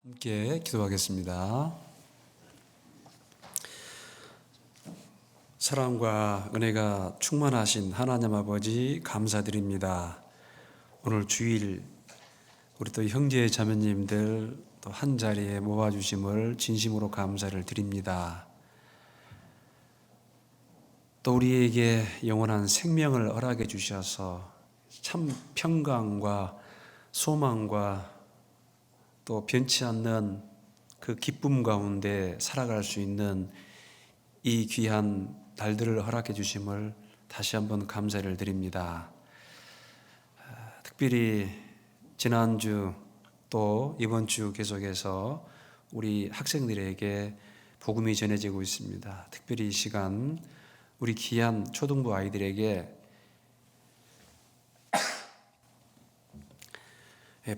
함께 기도하겠습니다. 사랑과 은혜가 충만하신 하나님 아버지 감사드립니다. 오늘 주일 우리 또 형제 자매님들 또 한 자리에 모아주심을 진심으로 감사를 드립니다. 또 우리에게 영원한 생명을 허락해 주셔서 참 평강과 소망과 또 변치 않는 그 기쁨 가운데 살아갈 수 있는 이 귀한 날들을 허락해 주심을 다시 한번 감사를 드립니다. 특별히 지난주 또 이번 주 계속해서 우리 학생들에게 복음이 전해지고 있습니다. 특별히 이 시간 우리 귀한 초등부 아이들에게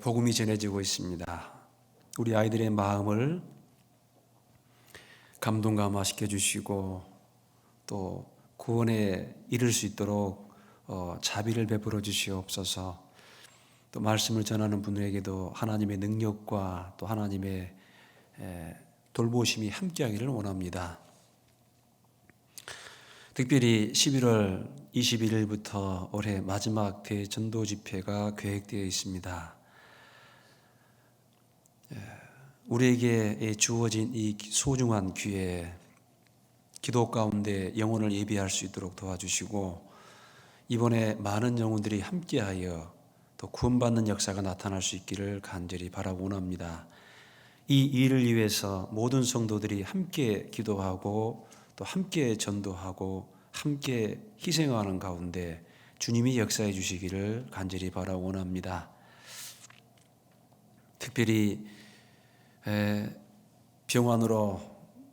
복음이 전해지고 있습니다. 우리 아이들의 마음을 감동 감화시켜 주시고 또 구원에 이를 수 있도록 자비를 베풀어 주시옵소서. 또 말씀을 전하는 분들에게도 하나님의 능력과 또 하나님의 돌보심이 함께하기를 원합니다. 특별히 11월 21일부터 올해 마지막 대전도 집회가 계획되어 있습니다. 우리에게 주어진 이 소중한 기회에 기도 가운데 영혼을 예비할 수 있도록 도와주시고 이번에 많은 영혼들이 함께하여 또 구원받는 역사가 나타날 수 있기를 간절히 바라고 원합니다. 이 일을 위해서 모든 성도들이 함께 기도하고 또 함께 전도하고 함께 희생하는 가운데 주님이 역사해 주시기를 간절히 바라고 원합니다. 특별히 병환으로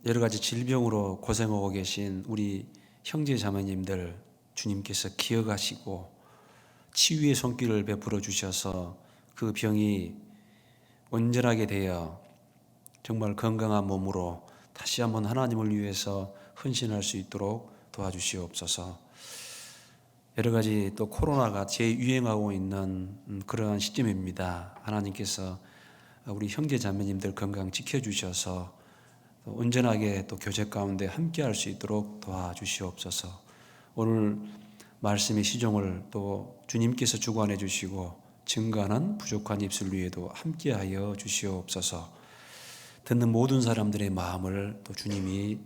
여러 가지 질병으로 고생하고 계신 우리 형제 자매님들 주님께서 기억하시고 치유의 손길을 베풀어 주셔서 그 병이 온전하게 되어 정말 건강한 몸으로 다시 한번 하나님을 위해서 헌신할 수 있도록 도와주시옵소서. 여러 가지 또 코로나가 재유행하고 있는 그러한 시점입니다. 하나님께서 우리 형제 자매님들 건강 지켜주셔서 온전하게 또 교제 가운데 함께할 수 있도록 도와주시옵소서. 오늘 말씀의 시종을 또 주님께서 주관해 주시고 증거하는 부족한 입술 위에도 함께하여 주시옵소서. 듣는 모든 사람들의 마음을 또 주님이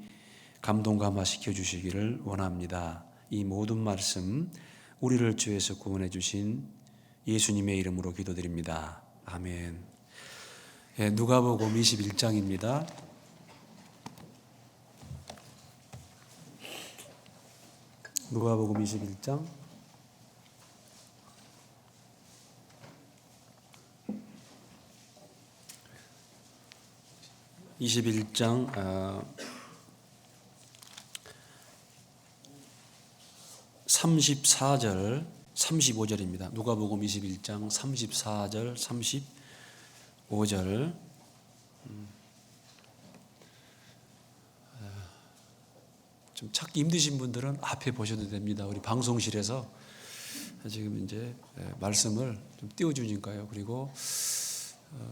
감동 감화시켜 주시기를 원합니다. 이 모든 말씀 우리를 죄에서 구원해 주신 예수님의 이름으로 기도드립니다. 아멘. 누가복음 21장입니다. 누가복음 21장 34절 35절입니다. 누가복음 21장 34절 35절 좀 찾기 힘드신 분들은 앞에 보셔도 됩니다. 우리 방송실에서 지금 이제 말씀을 좀 띄워주니까요. 그리고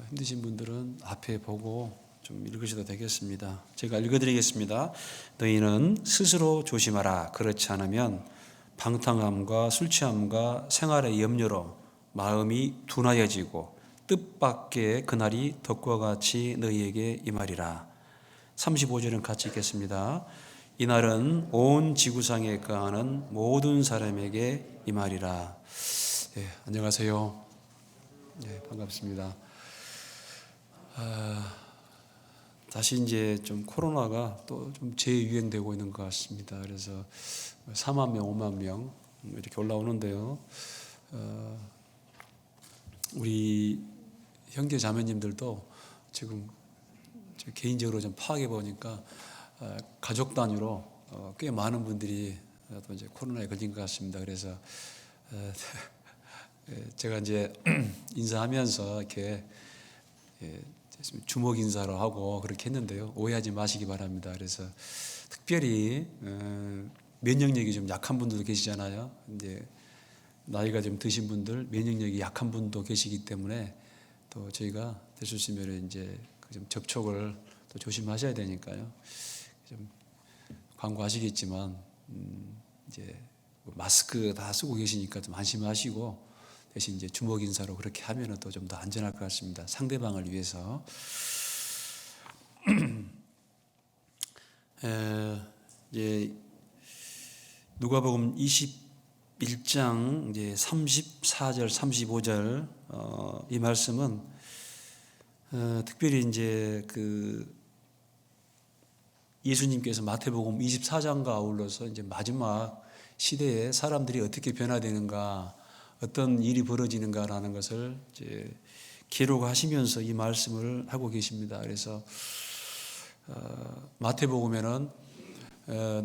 힘드신 분들은 앞에 보고 좀 읽으셔도 되겠습니다. 제가 읽어드리겠습니다. 너희는 스스로 조심하라. 그렇지 않으면 방탕함과 술 취함과 생활의 염려로 마음이 둔하여지고 뜻밖의 그날이 덕과 같이 너희에게 임하리라. 35절은 같이 읽겠습니다. 이날은 온 지구상에 거하는 모든 사람에게 임하리라. 안녕하세요. 반갑습니다. 다시 이제 좀 코로나가 또 좀 재유행되고 있는 것 같습니다. 그래서 4만 명, 5만 명 이렇게 올라오는데요. 우리 형제 자매님들도 지금 개인적으로 좀 파악해 보니까 가족 단위로 꽤 많은 분들이 또 이제 코로나에 걸린 것 같습니다. 그래서 제가 이제 인사하면서 이렇게 주먹 인사로 하고 그렇게 했는데요. 오해하지 마시기 바랍니다. 그래서 특별히 면역력이 좀 약한 분들도 계시잖아요. 이제 나이가 좀 드신 분들, 면역력이 약한 분도 계시기 때문에 또 저희가 될 수 있으면 이제 좀 접촉을 또 조심하셔야 되니까요. 좀 광고하시겠지만 이제 마스크 다 쓰고 계시니까 좀 안심하시고 대신 이제 주먹 인사로 그렇게 하면은 또 좀 더 안전할 것 같습니다. 상대방을 위해서. 이제 누가복음 21장 이제 34절 35절 이 말씀은 특별히 이제 그 예수님께서 마태복음 24장과 아울러서 이제 마지막 시대에 사람들이 어떻게 변화되는가, 어떤 일이 벌어지는가라는 것을 이제 기록하시면서 이 말씀을 하고 계십니다. 그래서 마태복음에는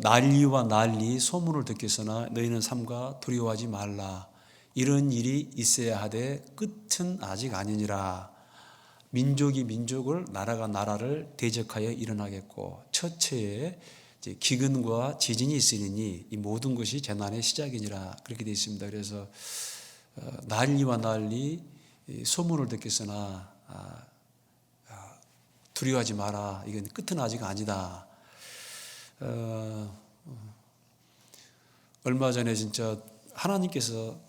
난리와 난리 소문을 듣겠으나 너희는 삼가 두려워하지 말라. 이런 일이 있어야 하되 끝은 아직 아니니라. 민족이 민족을 나라가 나라를 대적하여 일어나겠고 첫째에 이제 기근과 지진이 있으니 이 모든 것이 재난의 시작이니라. 그렇게 되어 있습니다. 그래서 난리와 난리 소문을 듣겠으나 두려워하지 마라. 이건 끝은 아직 아니다. 얼마 전에 진짜 하나님께서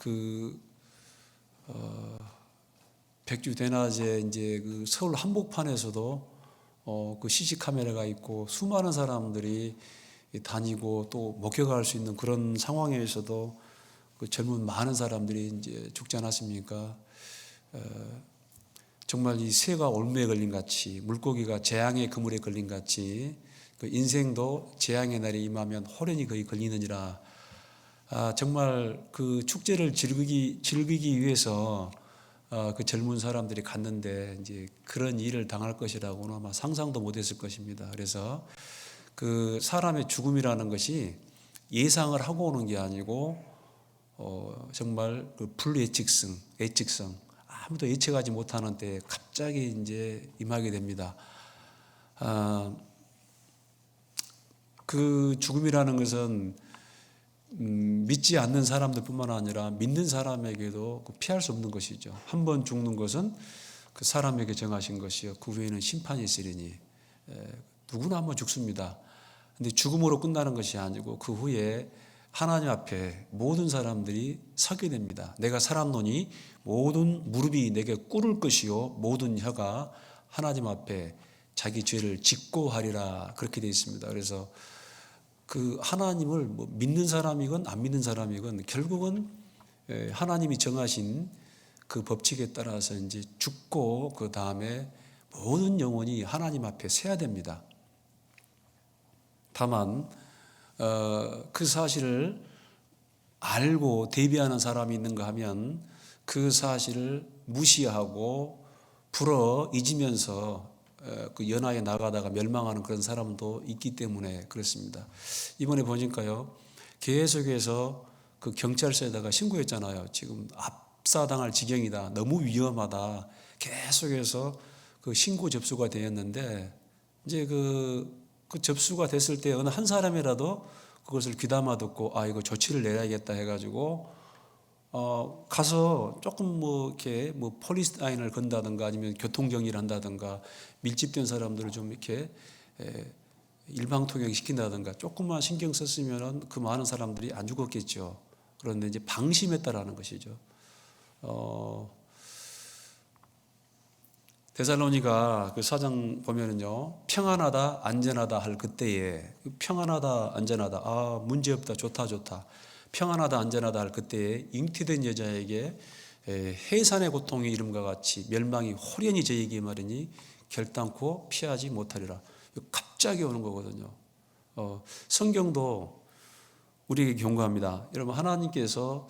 백주 대낮에 이제 그 서울 한복판에서도 그 CC 카메라가 있고 수많은 사람들이 다니고 또 목격할 수 있는 그런 상황에서도 그 젊은 많은 사람들이 이제 죽지 않았습니까? 정말 이 새가 올무에 걸린 같이 물고기가 재앙의 그물에 걸린 같이 그 인생도 재앙의 날이 임하면 호련히 거의 걸리느니라. 정말 그 축제를 즐기기 위해서 그 젊은 사람들이 갔는데 이제 그런 일을 당할 것이라고는 아마 상상도 못했을 것입니다. 그래서 그 사람의 죽음이라는 것이 예상을 하고 오는 게 아니고 정말 그 불예측성, 아무도 예측하지 못하는 때에 갑자기 이제 임하게 됩니다. 그 죽음이라는 것은 믿지 않는 사람들뿐만 아니라 믿는 사람에게도 피할 수 없는 것이죠. 한 번 죽는 것은 그 사람에게 정하신 것이요 그 후에는 심판이 있으리니 누구나 한 번 죽습니다. 근데 죽음으로 끝나는 것이 아니고 그 후에 하나님 앞에 모든 사람들이 서게 됩니다. 내가 살았노니 모든 무릎이 내게 꿇을 것이요 모든 혀가 하나님 앞에 자기 죄를 직고하리라. 그렇게 되어 있습니다. 그래서 그 하나님을 믿는 사람이건 안 믿는 사람이건 결국은 하나님이 정하신 그 법칙에 따라서 이제 죽고 그 다음에 모든 영혼이 하나님 앞에 서야 됩니다. 다만 그 사실을 알고 대비하는 사람이 있는가 하면 그 사실을 무시하고 불어 잊으면서 그 연하에 나가다가 멸망하는 그런 사람도 있기 때문에 그렇습니다. 이번에 보니까요, 계속해서 그 경찰서에다가 신고했잖아요. 지금 압사당할 지경이다. 너무 위험하다. 계속해서 그 신고 접수가 되었는데 이제 그 접수가 됐을 때 어느 한 사람이라도 그것을 귀담아 듣고 이거 조치를 내야겠다 해가지고 가서 조금 이렇게 폴리스 라인을 건다든가 아니면 교통정리를 한다든가 밀집된 사람들을 좀 이렇게 일방통행 시킨다든가 조금만 신경 썼으면 그 많은 사람들이 안 죽었겠죠. 그런데 이제 방심했다라는 것이죠. 데살로니가 그 사장 보면은요, 평안하다, 안전하다 할 그때에, 평안하다, 안전하다, 문제없다, 좋다. 평안하다, 안전하다 할 그때에 잉태된 여자에게 해산의 고통의 이름과 같이 멸망이 호련히 저에게 말이니 결단코 피하지 못하리라. 갑자기 오는 거거든요. 성경도 우리에게 경고합니다. 여러분, 하나님께서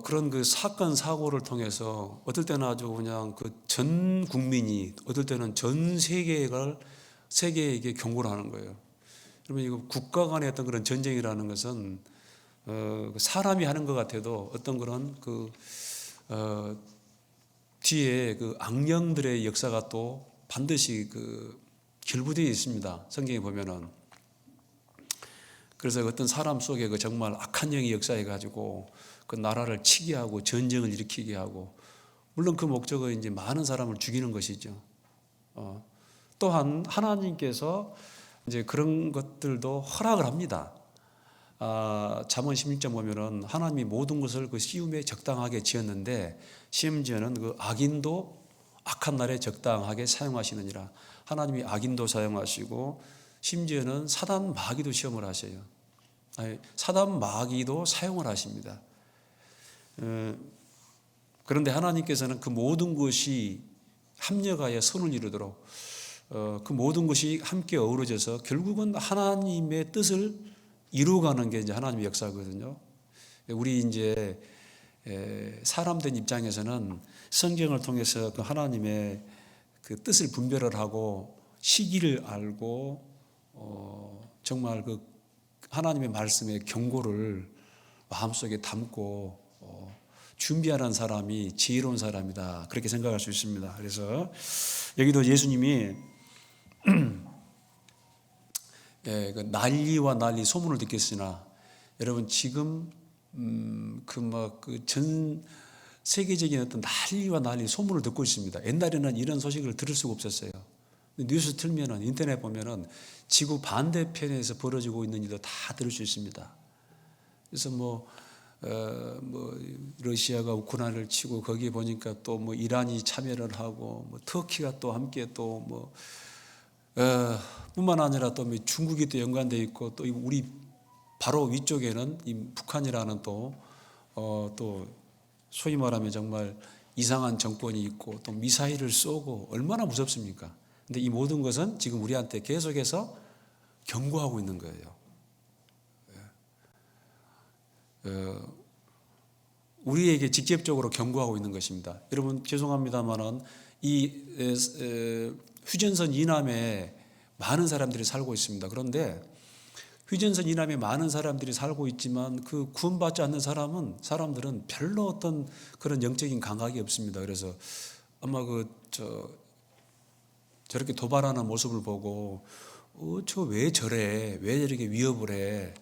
그런 그 사건 사고를 통해서 어떨 때는 아주 그냥 그 전 국민이, 어떨 때는 전 세계에게 경고를 하는 거예요. 여러분, 이거 국가 간의 어떤 그런 전쟁이라는 것은 사람이 하는 것 같아도 어떤 그런 뒤에 그 악령들의 역사가 또 반드시 결부되어 있습니다. 성경에 보면은. 그래서 어떤 사람 속에 그 정말 악한 영이 역사해 가지고 그 나라를 치게 하고 전쟁을 일으키게 하고, 물론 그 목적은 이제 많은 사람을 죽이는 것이죠. 또한 하나님께서 이제 그런 것들도 허락을 합니다. 잠언 16장 보면은 하나님이 모든 것을 그 시험에 적당하게 지었는데 심지어는 그 악인도 악한 날에 적당하게 사용하시느니라. 하나님이 악인도 사용하시고 심지어는 사단 마귀도 시험을 하셔요. 사단 마귀도 사용을 하십니다. 그런데 하나님께서는 그 모든 것이 합력하여 선을 이루도록 그 모든 것이 함께 어우러져서 결국은 하나님의 뜻을 이루어가는 게 이제 하나님의 역사거든요. 우리 이제 사람된 입장에서는 성경을 통해서 그 하나님의 그 뜻을 분별을 하고 시기를 알고 정말 그 하나님의 말씀의 경고를 마음속에 담고 준비하는 사람이 지혜로운 사람이다. 그렇게 생각할 수 있습니다. 그래서 여기도 예수님이 그 난리와 난리 소문을 듣겠으나 여러분 지금 그 전 세계적인 어떤 난리와 난리 소문을 듣고 있습니다. 옛날에는 이런 소식을 들을 수가 없었어요. 뉴스 틀면은 인터넷 보면은 지구 반대편에서 벌어지고 있는 일도 다 들을 수 있습니다. 그래서 러시아가 우크라이나를 치고 거기에 보니까 또 이란이 참여를 하고 터키가 또 함께 또 뿐만 아니라 또 중국이 또 연관되어 있고 또 우리 바로 위쪽에는 이 북한이라는 또 소위 말하면 정말 이상한 정권이 있고 또 미사일을 쏘고 얼마나 무섭습니까? 근데 이 모든 것은 지금 우리한테 계속해서 경고하고 있는 거예요. 우리에게 직접적으로 경고하고 있는 것입니다. 여러분 죄송합니다만은 이 휴전선 이남에 많은 사람들이 살고 있습니다. 그런데 휴전선 이남에 많은 사람들이 살고 있지만 그 구원받지 않는 사람들은 별로 어떤 그런 영적인 감각이 없습니다. 그래서 아마 저렇게 도발하는 모습을 보고 저 왜 저래? 왜 저렇게 위협을 해?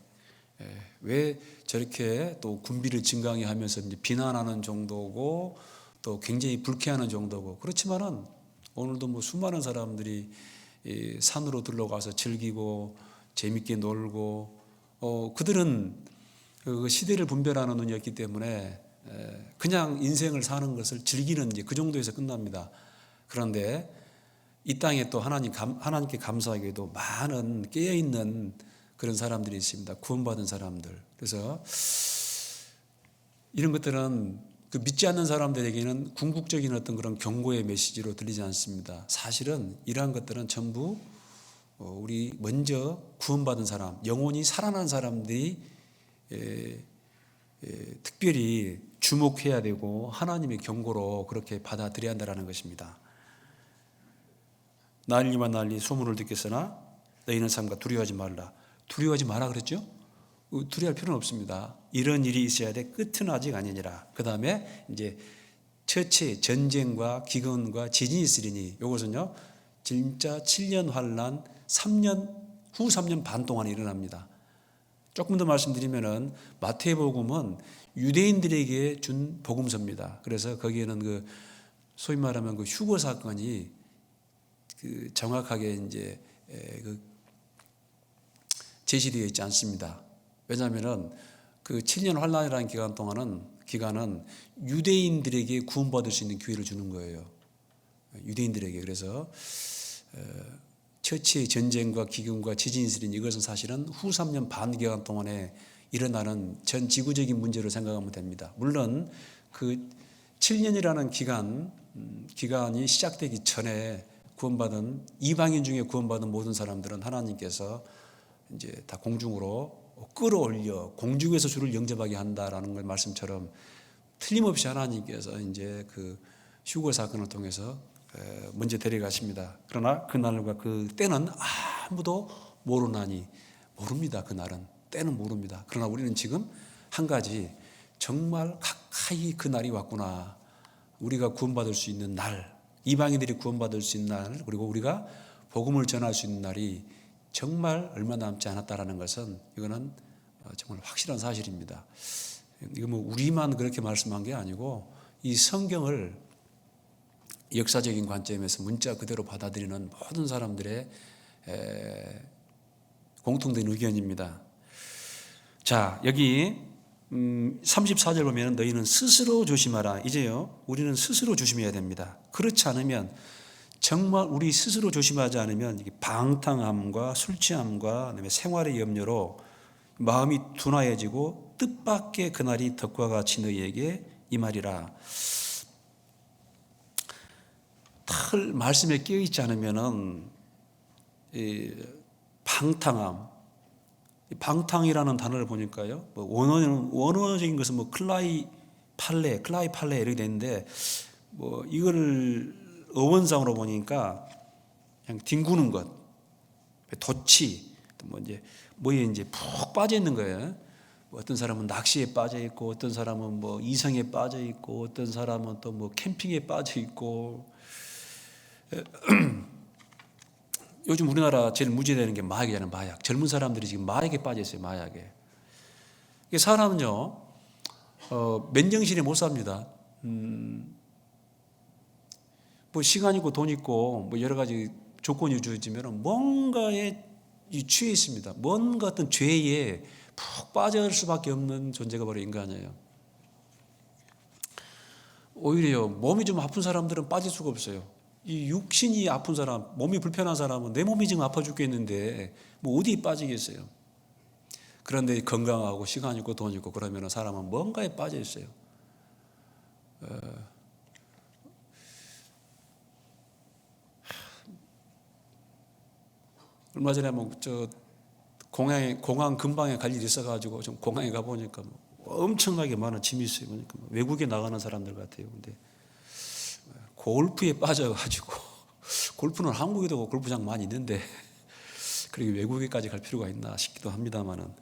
왜 저렇게 또 군비를 증강히 하면서 이제 비난하는 정도고 또 굉장히 불쾌하는 정도고 그렇지만은 오늘도 수많은 사람들이 산으로 들러가서 즐기고 재밌게 놀고 그들은 그 시대를 분별하는 눈이었기 때문에 그냥 인생을 사는 것을 즐기는 이제 그 정도에서 끝납니다. 그런데 이 땅에 또 하나님께 감사하게도 많은 깨어있는 그런 사람들이 있습니다. 구원받은 사람들. 그래서 이런 것들은 그 믿지 않는 사람들에게는 궁극적인 어떤 그런 경고의 메시지로 들리지 않습니다. 사실은 이러한 것들은 전부 우리 먼저 구원받은 사람, 영혼이 살아난 사람들이 특별히 주목해야 되고 하나님의 경고로 그렇게 받아들여야 한다는 것입니다. 난리와 난리 소문을 듣겠으나 너희는 삼가 두려워하지 말라. 두려워하지 마라 그랬죠? 두려워할 필요는 없습니다. 이런 일이 있어야 돼. 끝은 아직 아니니라. 그 다음에 이제 처치, 전쟁과 기근과 지진이 있으리니 이것은요 진짜 7년 환난 3년 반 동안 일어납니다. 조금 더 말씀드리면은 마태복음은 유대인들에게 준 복음서입니다. 그래서 거기에는 그 소위 말하면 그 휴거 사건이 그 정확하게 이제 제시되어 있지 않습니다. 왜냐하면은 그 7년 환란이라는 기간은 유대인들에게 구원받을 수 있는 기회를 주는 거예요. 유대인들에게. 그래서 처치의 전쟁과 기근과 지진이 있으니 이것은 사실은 후 3년 반 기간 동안에 일어나는 전 지구적인 문제로 생각하면 됩니다. 물론 그 7년이라는 기간이 시작되기 전에 구원받은 이방인 중에 구원받은 모든 사람들은 하나님께서 이제 다 공중으로 끌어올려 공중에서 주를 영접하게 한다라는 걸 말씀처럼 틀림없이 하나님께서 이제 그 휴거 사건을 통해서 먼저 데려가십니다. 그러나 그날과 그 때는 아무도 모릅니다. 그날은 때는 모릅니다. 그러나 우리는 지금 한 가지 정말 가까이 그 날이 왔구나. 우리가 구원받을 수 있는 날, 이방인들이 구원받을 수 있는 날, 그리고 우리가 복음을 전할 수 있는 날이 정말 얼마 남지 않았다라는 것은 이거는 정말 확실한 사실입니다. 이거 우리만 그렇게 말씀한 게 아니고 이 성경을 역사적인 관점에서 문자 그대로 받아들이는 모든 사람들의 공통된 의견입니다. 자, 여기 34절 보면 너희는 스스로 조심하라. 이제요, 우리는 스스로 조심해야 됩니다. 그렇지 않으면, 정말 우리 스스로 조심하지 않으면 방탕함과 술 취함과 그다음에 생활의 염려로 마음이 둔하여지고 뜻밖의 그날이 덕과 같이 너희에게 임하리라. 털 말씀에 깨어있지 않으면은 방탕함, 방탕이라는 단어를 보니까요, 뭐 원어적인 것은 뭐 클라이 팔레 이렇게 되는데, 뭐 이거를 어원상으로 보니까 그냥 뒹구는 것, 도치, 뭐 이제 뭐에 이제 푹 빠져 있는 거예요. 어떤 사람은 낚시에 빠져 있고, 어떤 사람은 뭐 이성에 빠져 있고, 어떤 사람은 또 뭐 캠핑에 빠져 있고. 요즘 우리나라 제일 문제되는 게 마약이잖아요. 마약. 젊은 사람들이 지금 마약에 빠져 있어요. 마약에. 사람은요, 맨정신에 못 삽니다. 뭐 시간 있고 돈 있고 뭐 여러 가지 조건이 주어지면 뭔가에 취해 있습니다. 뭔가 어떤 죄에 푹 빠질 수밖에 없는 존재가 바로 인간이에요. 오히려 몸이 좀 아픈 사람들은 빠질 수가 없어요. 이 육신이 아픈 사람, 몸이 불편한 사람은 내 몸이 지금 아파 죽겠는데 뭐 어디에 빠지겠어요. 그런데 건강하고 시간 있고 돈 있고 그러면 사람은 뭔가에 빠져 있어요. 얼마 전에 뭐 공항 근방에 갈 일이 있어가지고 좀 공항에 가보니까 엄청나게 많은 짐이 있어요. 그러니까 외국에 나가는 사람들 같아요. 근데 골프에 빠져가지고, 골프는 한국에도 골프장 많이 있는데 그렇게 외국에까지 갈 필요가 있나 싶기도 합니다만은.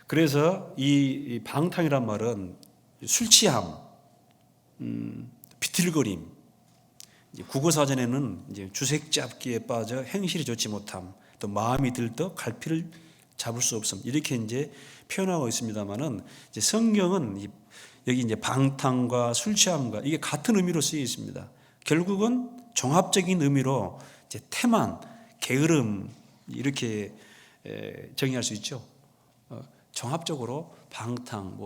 그래서 이 방탕이란 말은 술 취함, 비틀거림, 국어 사전에는 이제 주색 잡기에 빠져 행실이 좋지 못함, 또 마음이 들떠 갈피를 잡을 수 없음, 이렇게 이제 표현하고 있습니다만은, 이제 성경은 여기 이제 방탕과 술 취함과 이게 같은 의미로 쓰여 있습니다. 결국은 종합적인 의미로 이제 태만, 게으름 이렇게 정의할 수 있죠. 종합적으로 방탕,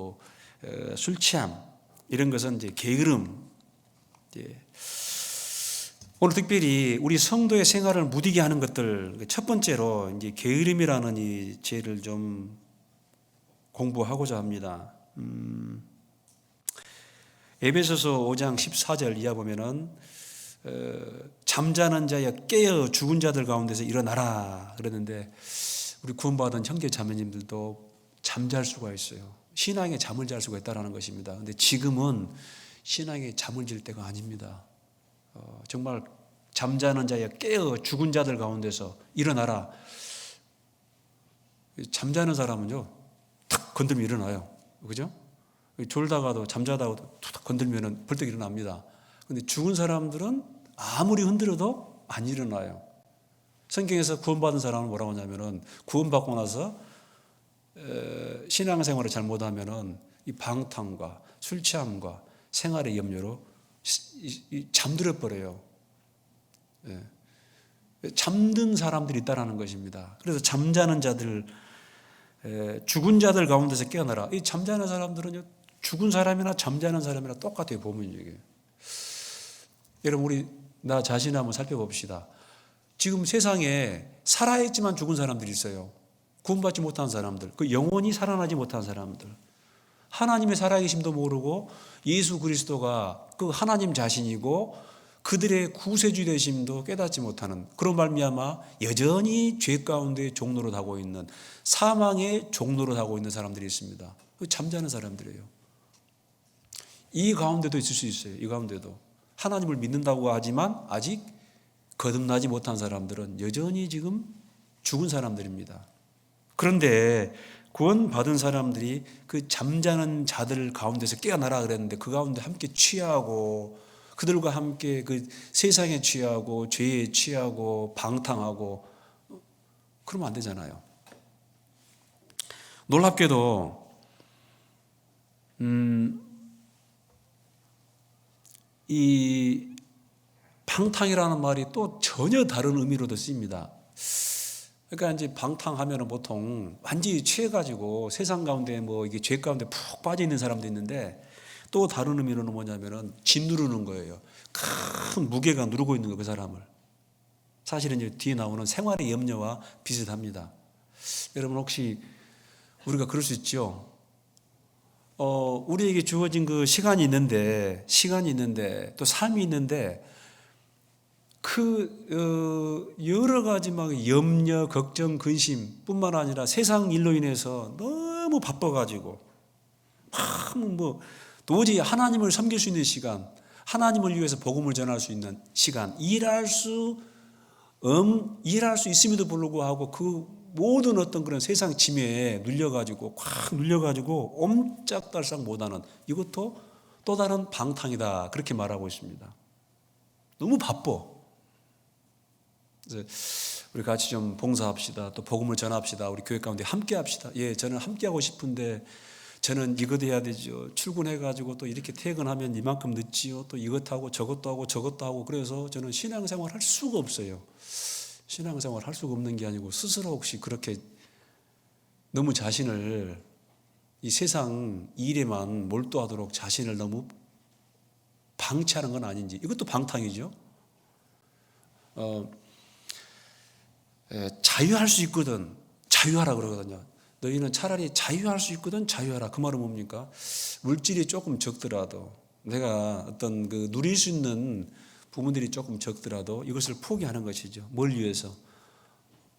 술 취함 이런 것은 이제 게으름. 오늘 특별히 우리 성도의 생활을 무디게 하는 것들, 첫 번째로 이제 게으름이라는 이 죄를 좀 공부하고자 합니다. 에베소서 5장 14절 이하 보면은 잠자는 자여 깨어 죽은 자들 가운데서 일어나라 그랬는데, 우리 구원받은 형제 자매님들도 잠잘 수가 있어요. 신앙에 잠을 잘 수가 있다는 것입니다. 근데 지금은 신앙에 잠을 질 때가 아닙니다. 정말 잠자는 자여 깨어 죽은 자들 가운데서 일어나라. 잠자는 사람은요, 탁 건들면 일어나요. 그죠? 졸다가도 잠자다가도 툭 건들면 벌떡 일어납니다. 근데 죽은 사람들은 아무리 흔들어도 안 일어나요. 성경에서 구원받은 사람은 뭐라고 하냐면은, 구원받고 나서 신앙생활을 잘못하면은 이 방탕과 술 취함과 생활의 염려로 잠들어 버려요. 잠든 사람들이 있다라는 것입니다. 그래서 잠자는 자들, 죽은 자들 가운데서 깨어나라. 이 잠자는 사람들은 죽은 사람이나 잠자는 사람이나 똑같아요. 보면 이게. 여러분, 우리 나 자신을 한번 살펴봅시다. 지금 세상에 살아있지만 죽은 사람들이 있어요. 구원받지 못한 사람들, 그 영원히 살아나지 못한 사람들, 하나님의 살아계심도 모르고 예수 그리스도가 그 하나님 자신이고 그들의 구세주 되심도 깨닫지 못하는, 그런 말미암아 여전히 죄 가운데 종노릇 하고 있는, 사망의 종노릇 하고 있는 사람들이 있습니다. 잠자는 사람들이에요. 이 가운데도 있을 수 있어요. 이 가운데도 하나님을 믿는다고 하지만 아직 거듭나지 못한 사람들은 여전히 지금 죽은 사람들입니다. 그런데 구원받은 사람들이 그 잠자는 자들 가운데서 깨어나라 그랬는데, 그 가운데 함께 취하고 그들과 함께 그 세상에 취하고 죄에 취하고 방탕하고 그러면 안 되잖아요. 놀랍게도 이 방탕이라는 말이 또 전혀 다른 의미로도 쓰입니다. 그러니까 이제 방탕하면은 보통 완전히 취해가지고 세상 가운데 뭐 이게 죄 가운데 푹 빠져 있는 사람도 있는데, 또 다른 의미로는 뭐냐면은 짓누르는 거예요. 큰 무게가 누르고 있는 거, 그 사람을. 사실은 이제 뒤에 나오는 생활의 염려와 비슷합니다. 여러분 혹시 우리가 그럴 수 있죠? 우리에게 주어진 그 시간이 있는데 또 삶이 있는데 여러 가지 막 염려, 걱정, 근심뿐만 아니라 세상 일로 인해서 너무 바빠가지고 도저히 하나님을 섬길 수 있는 시간, 하나님을 위해서 복음을 전할 수 있는 시간, 일할 수 있음에도 불구하고 그 모든 어떤 그런 세상 짐에 꽉 눌려가지고 옴짝달싹 못하는, 이것도 또 다른 방탕이다, 그렇게 말하고 있습니다. 너무 바빠. 그래서 우리 같이 좀 봉사합시다. 또 복음을 전합시다. 우리 교회 가운데 함께 합시다. 예, 저는 함께 하고 싶은데 저는 이것 해야 되죠. 출근해가지고 또 이렇게 퇴근하면 이만큼 늦지요. 또 이것하고 저것도 하고 그래서 저는 신앙생활 할 수가 없어요. 신앙생활 할 수가 없는 게 아니고 스스로 혹시 그렇게 너무 자신을 이 세상 일에만 몰두하도록 자신을 너무 방치하는 건 아닌지, 이것도 방탕이죠. 자유할 수 있거든 자유하라 그러거든요. 너희는 차라리 자유할 수 있거든 자유하라. 그 말은 뭡니까? 물질이 조금 적더라도, 내가 어떤 그 누릴 수 있는 부분들이 조금 적더라도 이것을 포기하는 것이죠. 뭘 위해서?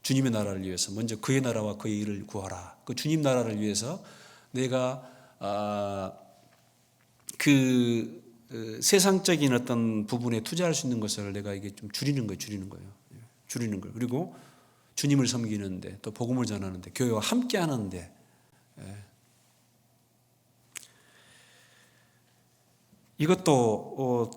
주님의 나라를 위해서. 먼저 그의 나라와 그의 일을 구하라. 그 주님 나라를 위해서 내가 세상적인 어떤 부분에 투자할 수 있는 것을 내가 이게 좀 줄이는 거예요. 그리고 주님을 섬기는데, 또 복음을 전하는데, 교회와 함께 하는데, 이것도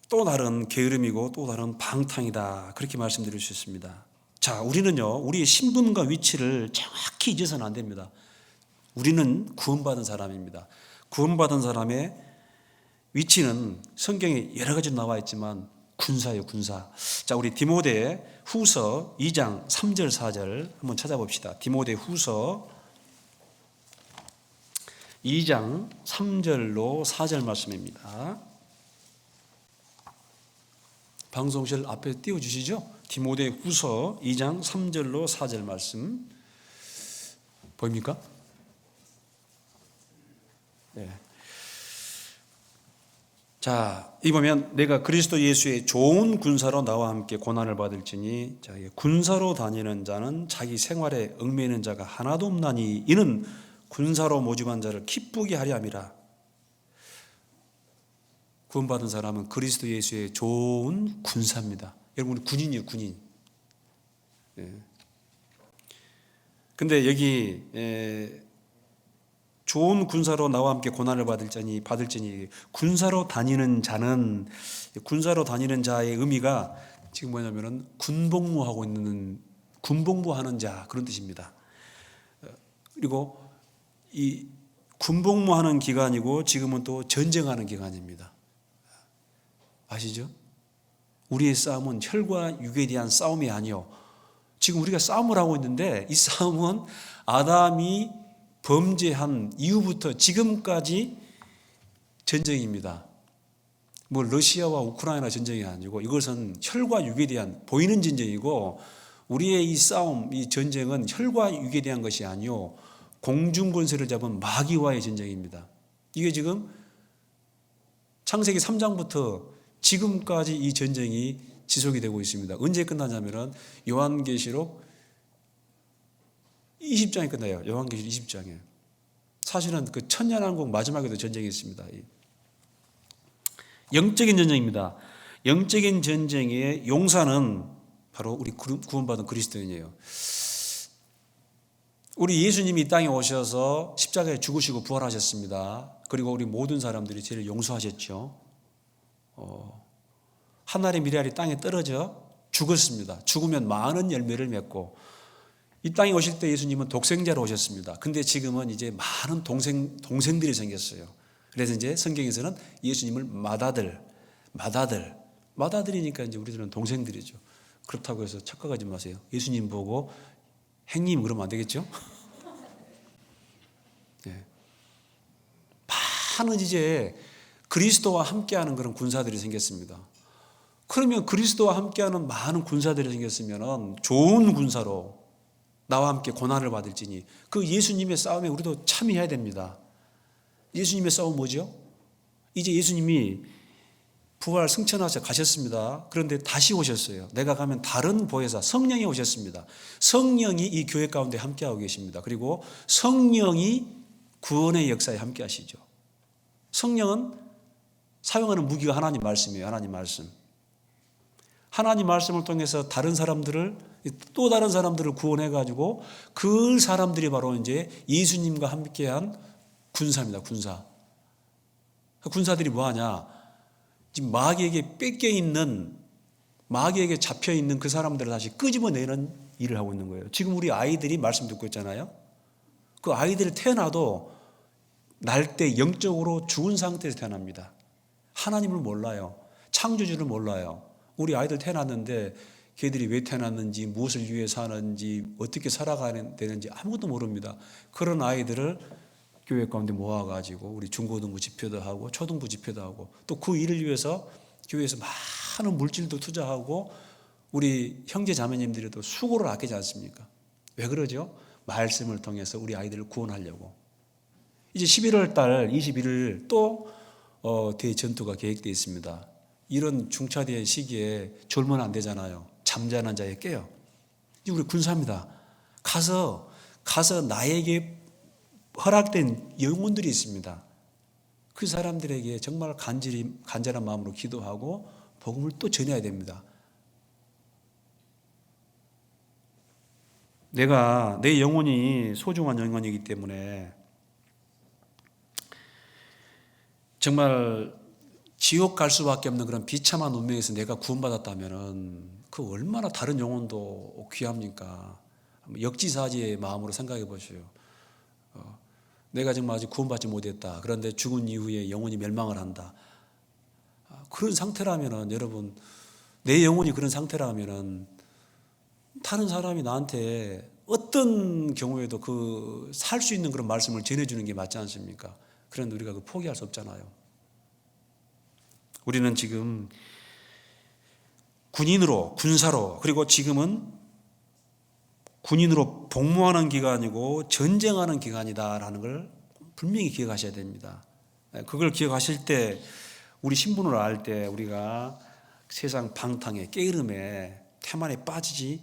또 다른 게으름이고 또 다른 방탕이다, 그렇게 말씀드릴 수 있습니다. 자, 우리는요, 우리의 신분과 위치를 정확히 잊어서는 안 됩니다. 우리는 구원받은 사람입니다. 구원받은 사람의 위치는 성경에 여러 가지로 나와 있지만 군사예요, 군사. 자, 우리 디모데 후서 2장 3절 4절 한번 찾아봅시다. 디모데 후서 2장 3절로 4절 말씀입니다. 방송실 앞에 띄워주시죠. 디모데 후서 2장 3절로 4절 말씀 보입니까? 네. 자, 이 보면 내가 그리스도 예수의 좋은 군사로 나와 함께 고난을 받을지니, 자, 군사로 다니는 자는 자기 생활에 얽매이는 자가 하나도 없나니 이는 군사로 모집한 자를 기쁘게 하려 함이라. 구원받은 사람은 그리스도 예수의 좋은 군사입니다. 여러분, 군인이에요, 군인. 근데 여기 좋은 군사로 나와 함께 고난을 받을지니 군사로 다니는 자는, 군사로 다니는 자의 의미가 지금 뭐냐면은 군복무하는 자, 그런 뜻입니다. 그리고 이 군복무하는 기간이고 지금은 또 전쟁하는 기간입니다. 아시죠? 우리의 싸움은 혈과 육에 대한 싸움이 아니요, 지금 우리가 싸움을 하고 있는데 이 싸움은 아담이 범죄한 이후부터 지금까지 전쟁입니다. 뭐 러시아와 우크라이나 전쟁이 아니고 이것은 혈과 육에 대한 보이는 전쟁이고, 우리의 이 싸움, 이 전쟁은 혈과 육에 대한 것이 아니요 공중 권세를 잡은 마귀와의 전쟁입니다. 이게 지금 창세기 3장부터 지금까지 이 전쟁이 지속이 되고 있습니다. 언제 끝나냐면은 요한계시록 20장에 끝나요. 요한계시록 20장에. 사실은 그 천년왕국 마지막에도 전쟁이 있습니다. 영적인 전쟁입니다. 영적인 전쟁의 용사는 바로 우리 구원받은 그리스도인이에요. 우리 예수님이 이 땅에 오셔서 십자가에 죽으시고 부활하셨습니다. 그리고 우리 모든 사람들이 죄를 용서하셨죠. 하늘의 미랄이 땅에 떨어져 죽었습니다. 죽으면 많은 열매를 맺고, 이 땅에 오실 때 예수님은 독생자로 오셨습니다. 근데 지금은 이제 많은 동생들이 생겼어요. 그래서 이제 성경에서는 예수님을 맏아들, 맏아들이니까 이제 우리들은 동생들이죠. 그렇다고 해서 착각하지 마세요. 예수님 보고 행님 그러면 안 되겠죠? 예. 많은 이제 그리스도와 함께하는 그런 군사들이 생겼습니다. 그러면 그리스도와 함께하는 많은 군사들이 생겼으면 좋은 군사로 나와 함께 고난을 받을지니 그 예수님의 싸움에 우리도 참여해야 됩니다. 예수님의 싸움 뭐죠? 이제 예수님이 부활 승천하셔 가셨습니다. 그런데 다시 오셨어요. 내가 가면 다른 보혜사 성령이 오셨습니다. 성령이 이 교회 가운데 함께하고 계십니다. 그리고 성령이 구원의 역사에 함께하시죠. 성령은 사용하는 무기가 하나님 말씀이에요. 하나님 말씀. 하나님 말씀을 통해서 다른 사람들을 또 다른 사람들을 구원해 가지고 그 사람들이 바로 이제 예수님과 함께한 군사입니다. 군사. 군사들이 뭐 하냐? 지금 마귀에게 뺏겨 있는, 마귀에게 잡혀 있는 그 사람들을 다시 끄집어내는 일을 하고 있는 거예요. 지금 우리 아이들이 말씀 듣고 있잖아요. 그 아이들이 태어나도 날 때 영적으로 죽은 상태에서 태어납니다. 하나님을 몰라요. 창조주를 몰라요. 우리 아이들 태어났는데 걔들이 왜 태어났는지, 무엇을 위해 사는지, 어떻게 살아가야 되는지 아무것도 모릅니다. 그런 아이들을 교회 가운데 모아가지고 우리 중고등부 집회도 하고 초등부 집회도 하고 또 그 일을 위해서 교회에서 많은 물질도 투자하고 우리 형제 자매님들이 또 수고를 아끼지 않습니까? 왜 그러죠? 말씀을 통해서 우리 아이들을 구원하려고. 이제 11월 달 21일 또 대전투가 계획되어 있습니다. 이런 중차대한 시기에 졸면 안 되잖아요. 잠자는 자에 깨요. 이제 우리 군사입니다. 가서 나에게 허락된 영혼들이 있습니다. 그 사람들에게 정말 간절한 마음으로 기도하고 복음을 또 전해야 됩니다. 내 영혼이 소중한 영혼이기 때문에 정말 지옥 갈 수밖에 없는 그런 비참한 운명에서 내가 구원받았다면 그 얼마나 다른 영혼도 귀합니까? 역지사지의 마음으로 생각해 보세요. 내가 정말 아직 구원받지 못했다. 그런데 죽은 이후에 영혼이 멸망을 한다. 그런 상태라면은 여러분, 내 영혼이 그런 상태라면은 다른 사람이 나한테 어떤 경우에도 그 살 수 있는 그런 말씀을 전해주는 게 맞지 않습니까? 그런데 우리가 그 포기할 수 없잖아요. 우리는 지금 군사로, 그리고 지금은 군인으로 복무하는 기간이고 전쟁하는 기간이다라는 걸 분명히 기억하셔야 됩니다. 그걸 기억하실 때 우리 신분을 알 때 우리가 세상 방탕에 게으름에 태만에 빠지지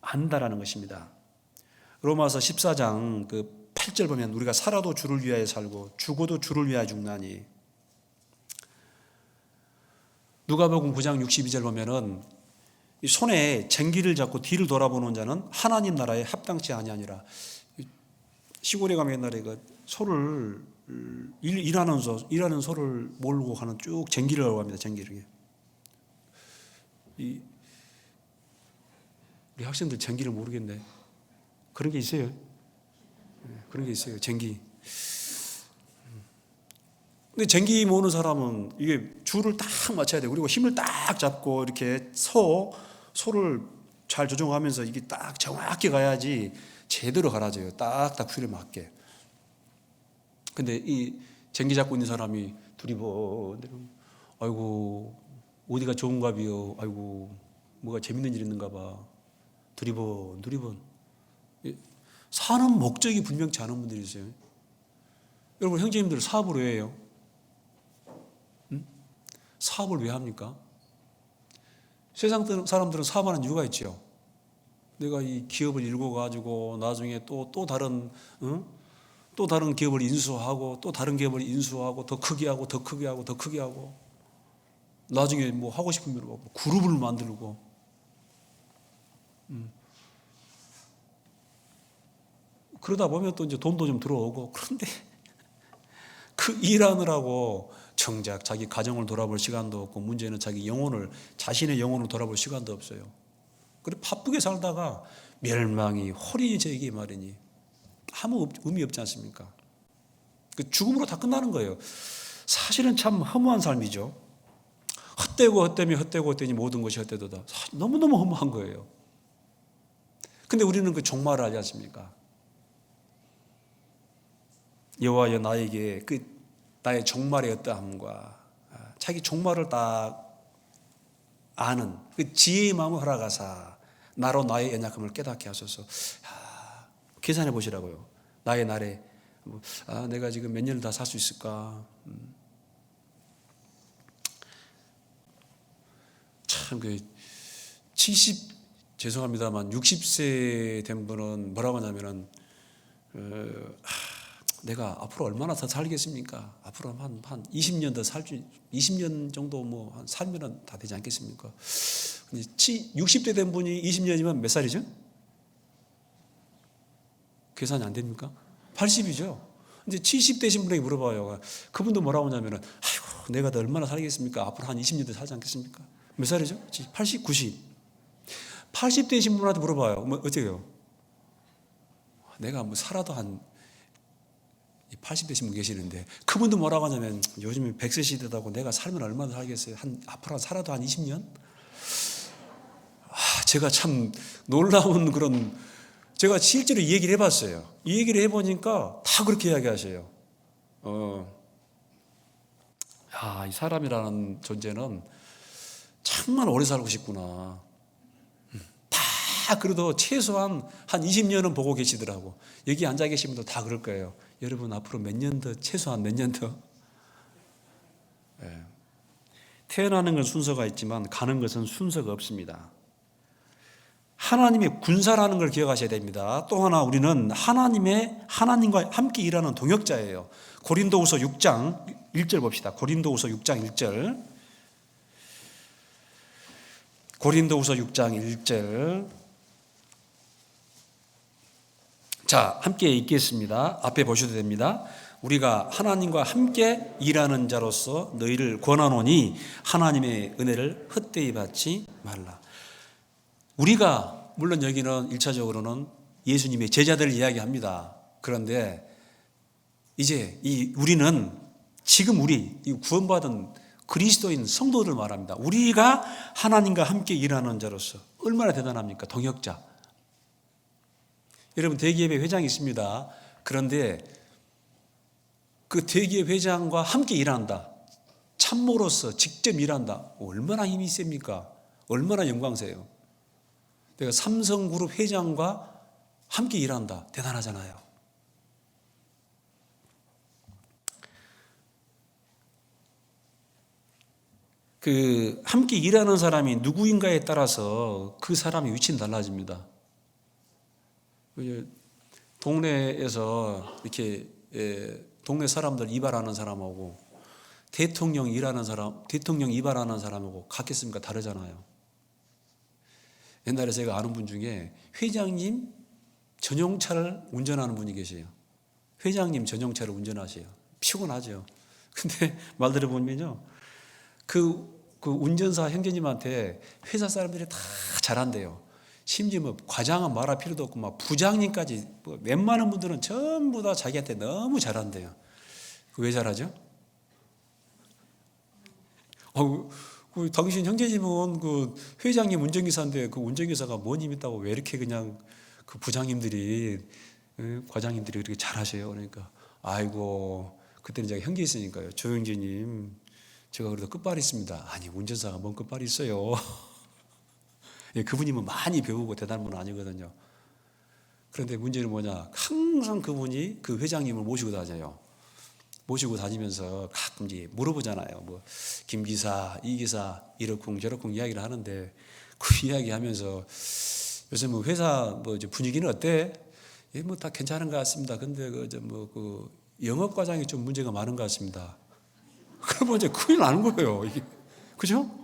않는다라는 것입니다. 로마서 14장 그 8절 보면 우리가 살아도 주를 위하여 살고 죽어도 주를 위하여 죽나니, 누가복음 9장 62절 보면은 손에 쟁기를 잡고 뒤를 돌아보는 자는 하나님 나라에 합당치 아니하니라. 시골에 가면 옛날에 그 소를 일하는 소를 몰고 가는 쭉 쟁기라고 합니다. 쟁기를. 우리 학생들 쟁기를 모르겠네. 그런 게 있어요. 그런 게 있어요. 쟁기. 근데 쟁기 모으는 사람은 이게 줄을 딱 맞춰야 돼요. 그리고 힘을 딱 잡고 이렇게 소를 잘 조정하면서 이게 딱 정확히 가야지 제대로 갈아져요. 딱딱 줄에 맞게. 근데 이 쟁기 잡고 있는 사람이 두리번, 아이고 어디가 좋은가 비요. 아이고 뭐가 재밌는 일 있는가 봐. 두리번. 사는 목적이 분명치 않은 분들이 있어요. 여러분, 형제님들 사업을 왜 해요? 사업을 왜 합니까? 세상 사람들은 사업하는 이유가 있죠. 내가 이 기업을 일궈가지고 나중에 또 다른 기업을 인수하고 또 다른 기업을 인수하고 더 크게 하고 더 크게 하고 더 크게 하고 나중에 뭐 하고 싶은 대로 그룹을 만들고 그러다 보면 또 이제 돈도 좀 들어오고, 그런데 그 일하느라고 정작 자기 가정을 돌아볼 시간도 없고, 문제는 자신의 영혼을 돌아볼 시간도 없어요. 그래 바쁘게 살다가 멸망이 홀이 저에게 말이니 아무 의미 없지 않습니까? 그 죽음으로 다 끝나는 거예요. 사실은 참 허무한 삶이죠. 헛되니 모든 것이 헛되도다. 너무너무 허무한 거예요. 근데 우리는 그 종말을 알지 않습니까? 여호와여 나에게 그 나의 종말의 어떠함과 자기 종말을 다 아는 그 지혜의 마음을 허락하사 나로 나의 연약함을 깨닫게 하소서. 계산해 보시라고요. 나의 날에 내가 지금 몇 년을 다 살 수 있을까? 참 그 70, 60세 된 분은 뭐라고 하냐면은 내가 앞으로 얼마나 더 살겠습니까? 앞으로 한 20년 더 20년 정도 뭐 살면은 다 되지 않겠습니까? 60대 된 분이 20년이면 몇 살이죠? 계산이 안 됩니까? 80이죠. 이제 70대신 분에게 물어봐요. 그분도 뭐라고 하냐면은 아이고 내가 더 얼마나 살겠습니까? 앞으로 한 20년 더 살지 않겠습니까? 몇 살이죠? 80, 90. 80대신 분한테 물어봐요. 뭐 어때요? 내가 뭐 살아도 한 80대신 분 계시는데 그분도 뭐라고 하냐면 요즘에 100세 시대다고 내가 살면 얼마나 살겠어요? 앞으로 살아도 한 20년? 제가 참 놀라운 그런 제가 실제로 이 얘기를 해봤어요. 이 얘기를 해보니까 다 그렇게 이야기하세요. 이 사람이라는 존재는 정말 오래 살고 싶구나. 다 그래도 최소한 한 20년은 보고 계시더라고. 여기 앉아 계신 분도 다 그럴 거예요. 여러분 앞으로 몇 년 더, 최소한 몇 년 더. 태어나는 건 순서가 있지만 가는 것은 순서가 없습니다. 하나님의 군사라는 걸 기억하셔야 됩니다. 또 하나 우리는 하나님과 함께 일하는 동역자예요. 고린도후서 6장 1절 봅시다. 고린도후서 6장 1절. 고린도후서 6장 1절. 자, 함께 읽겠습니다. 앞에 보셔도 됩니다. 우리가 하나님과 함께 일하는 자로서 너희를 권하노니 하나님의 은혜를 헛되이 받지 말라. 우리가 물론 여기는 1차적으로는 예수님의 제자들을 이야기합니다. 그런데 이제 우리는 지금 이 구원받은 그리스도인 성도들 말합니다. 우리가 하나님과 함께 일하는 자로서 얼마나 대단합니까? 동역자. 여러분 대기업의 회장이 있습니다. 그런데 그 대기업 회장과 함께 일한다. 참모로서 직접 일한다. 얼마나 힘이 셉니까? 얼마나 영광세요. 내가 삼성그룹 회장과 함께 일한다. 대단하잖아요. 그 함께 일하는 사람이 누구인가에 따라서 그 사람의 위치는 달라집니다. 동네에서 이렇게 동네 사람들 이발하는 사람하고 대통령 이발하는 사람하고 같겠습니까? 다르잖아요. 옛날에 제가 아는 분 중에 회장님 전용차를 운전하는 분이 계세요. 회장님 전용차를 운전하세요. 피곤하죠. 근데 말 들어보면요. 그 운전사 형제님한테 회사 사람들이 다 잘한대요. 심지어 뭐 과장은 말할 필요도 없고 막 부장님까지 웬만한 분들은 전부 다 자기한테 너무 잘한대요. 왜 잘하죠? 당신 형제님은 그 회장님 운전기사인데 그 운전기사가 뭔 힘 있다고 왜 이렇게 그냥 그 부장님들이 과장님들이 그렇게 잘하세요? 그러니까 아이고 그때는 제가 형제 있으니까요. 조영재님 제가 그래도 끝발이 있습니다. 아니 운전사가 뭔 끝발이 있어요. 그분이 뭐 많이 배우고 대단한 분은 아니거든요. 그런데 문제는 뭐냐? 항상 그분이 그 회장님을 모시고 다녀요. 모시고 다니면서 가끔 이제 물어보잖아요. 뭐 김 기사, 이 기사 이렇쿵 저렇쿵 이야기를 하는데 그 이야기하면서 요새 뭐 회사 뭐 분위기는 어때? 뭐 다 괜찮은 것 같습니다. 근데 그 영업 과장이 좀 문제가 많은 것 같습니다. 그러면 이제 큰일 나는 거예요. 이게 그죠?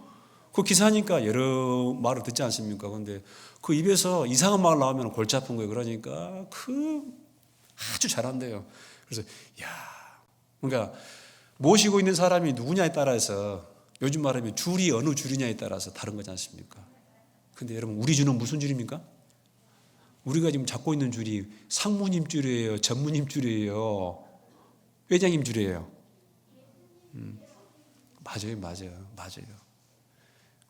그 기사니까 여러 말을 듣지 않습니까? 근데 그 입에서 이상한 말 나오면 골치 아픈 거예요. 그러니까 아주 잘한대요. 그래서 그러니까 모시고 있는 사람이 누구냐에 따라서 요즘 말하면 줄이 어느 줄이냐에 따라서 다른 거지 않습니까? 근데 여러분 우리 줄은 무슨 줄입니까? 우리가 지금 잡고 있는 줄이 상무님 줄이에요? 전무님 줄이에요? 회장님 줄이에요? 맞아요.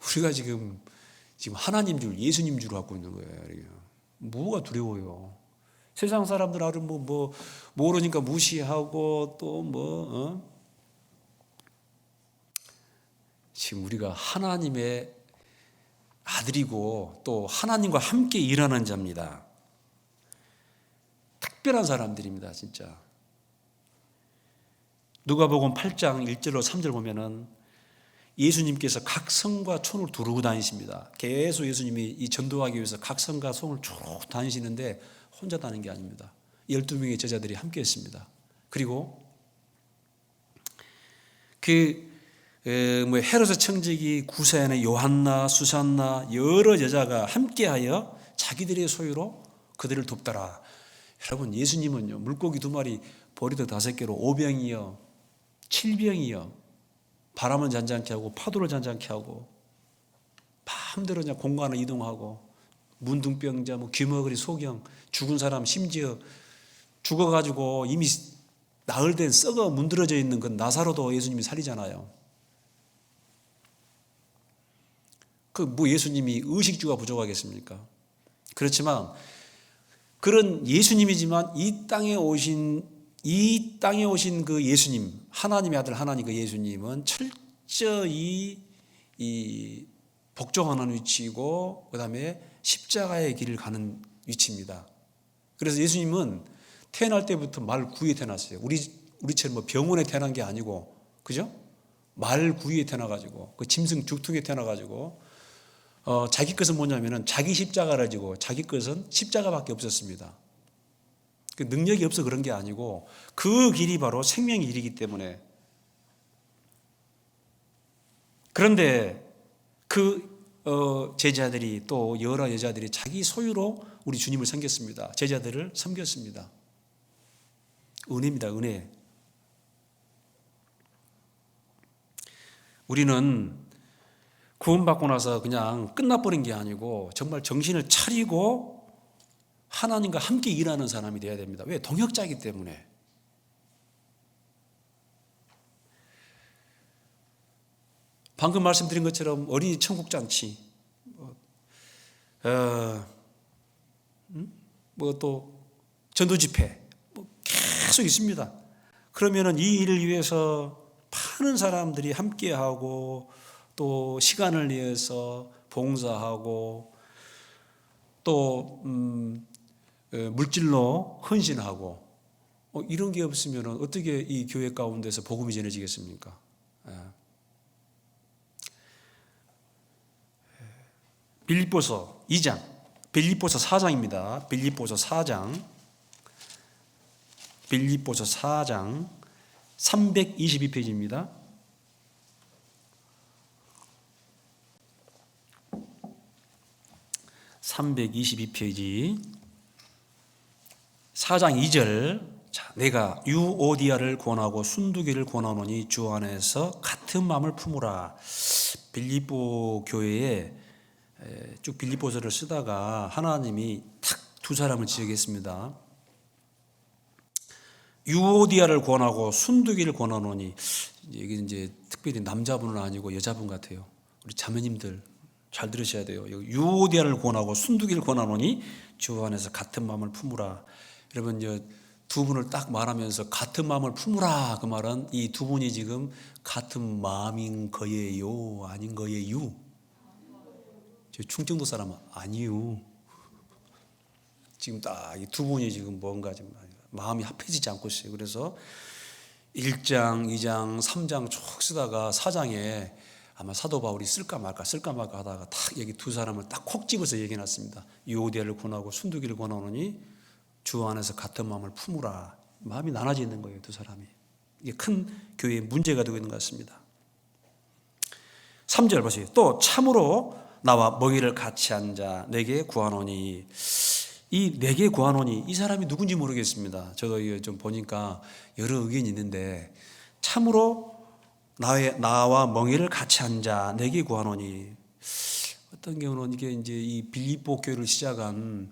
우리가 지금 하나님 줄, 예수님 줄 갖고 있는 거예요. 뭐가 두려워요? 세상 사람들 아주 모르니까 무시하고 또 지금 우리가 하나님의 아들이고 또 하나님과 함께 일하는 자입니다. 특별한 사람들입니다, 진짜. 누가복음 8장 1절로 3절 보면은 예수님께서 각 성과 촌을 두르고 다니십니다. 계속 예수님이 이 전도하기 위해서 각 성과 성을 쭉 다니시는데 혼자 다니는 게 아닙니다. 12명의 제자들이 함께 했습니다. 그리고 헤롯의 청지기 구사연의 요한나, 수산나 여러 여자가 함께하여 자기들의 소유로 그들을 돕더라. 여러분, 예수님은요, 물고기 2마리, 보리떡 5개로 5병이요, 7병이요, 바람을 잔잔케 하고 파도를 잔잔케 하고 마음대로 그냥 공간을 이동하고 문둥병자, 귀머거리, 소경, 죽은 사람, 심지어 죽어가지고 이미 나흘 된 썩어 문드러져 있는 그 나사로도 예수님이 살리잖아요. 예수님이 의식주가 부족하겠습니까? 그렇지만 그런 예수님이지만 이 땅에 오신 그 예수님, 하나님의 아들 하나님 그 예수님은 철저히 이 복종하는 위치이고 그다음에 십자가의 길을 가는 위치입니다. 그래서 예수님은 태어날 때부터 말 구유에 태어났어요. 우리처럼 병원에 태어난 게 아니고, 그죠? 말 구유에 태어나가지고 그 짐승 죽퉁에 태어나가지고 자기 것은 뭐냐면은 자기 십자가를 지고 자기 것은 십자가밖에 없었습니다. 그 능력이 없어 그런 게 아니고 그 길이 바로 생명의 길이기 때문에. 그런데 제자들이 또 여러 여자들이 자기 소유로 우리 주님을 섬겼습니다. 제자들을 섬겼습니다. 은혜입니다, 은혜. 우리는 구원받고 나서 그냥 끝나버린 게 아니고 정말 정신을 차리고 하나님과 함께 일하는 사람이 되어야 됩니다. 왜? 동역자이기 때문에. 방금 말씀드린 것처럼 어린이 천국잔치, 또 전도집회 계속 있습니다. 그러면은 이 일을 위해서 많은 사람들이 함께하고 또 시간을 내서 봉사하고 또 물질로 헌신하고 이런 게 없으면 어떻게 이 교회 가운데서 복음이 전해지겠습니까? 빌립보서 2장, 빌립보서 4장입니다. 빌립보서 4장 322페이지입니다. (322페이지) 4장 2절. 자, 내가 유오디아를 권하고 순두기를 권하노니 주 안에서 같은 마음을 품으라. 빌립보 교회에 쭉 빌립보서를 쓰다가 하나님이 탁 2사람을 지으겠습니다. 유오디아를 권하고 순두기를 권하노니, 여기 이제 특별히 남자분은 아니고 여자분 같아요. 우리 자매님들 잘 들으셔야 돼요. 유오디아를 권하고 순두기를 권하노니 주 안에서 같은 마음을 품으라. 여러분, 2분을 딱 말하면서 같은 마음을 품으라, 그 말은 이 2분이 지금 같은 마음인 거예요, 아닌 거예요? 저 충청도 사람은 아니요. 지금 딱 이 2분이 지금 뭔가 좀 마음이 합해지지 않고 있어요. 그래서 1장, 2장, 3장 쭉 쓰다가 4장에 아마 사도 바울이 쓸까 말까 하다가 딱 여기 2사람을 딱 콕 집어서 얘기해놨습니다. 유오디아를 권하고 순두기를 권하노니 주 안에서 같은 마음을 품으라. 마음이 나눠져 있는 거예요, 2사람이. 이게 큰 교회의 문제가 되고 있는 것 같습니다. 3절 보세요. 또 참으로 나와 먹이를 같이 한 자 내게 구하노니. 이 내게 구하노니, 이 사람이 누군지 모르겠습니다. 저도 좀 보니까 여러 의견이 있는데, 참으로 나와 멍에를 같이 한 자 내게 구하노니, 어떤 경우는 이게 이제 이 빌립보 교회를 시작한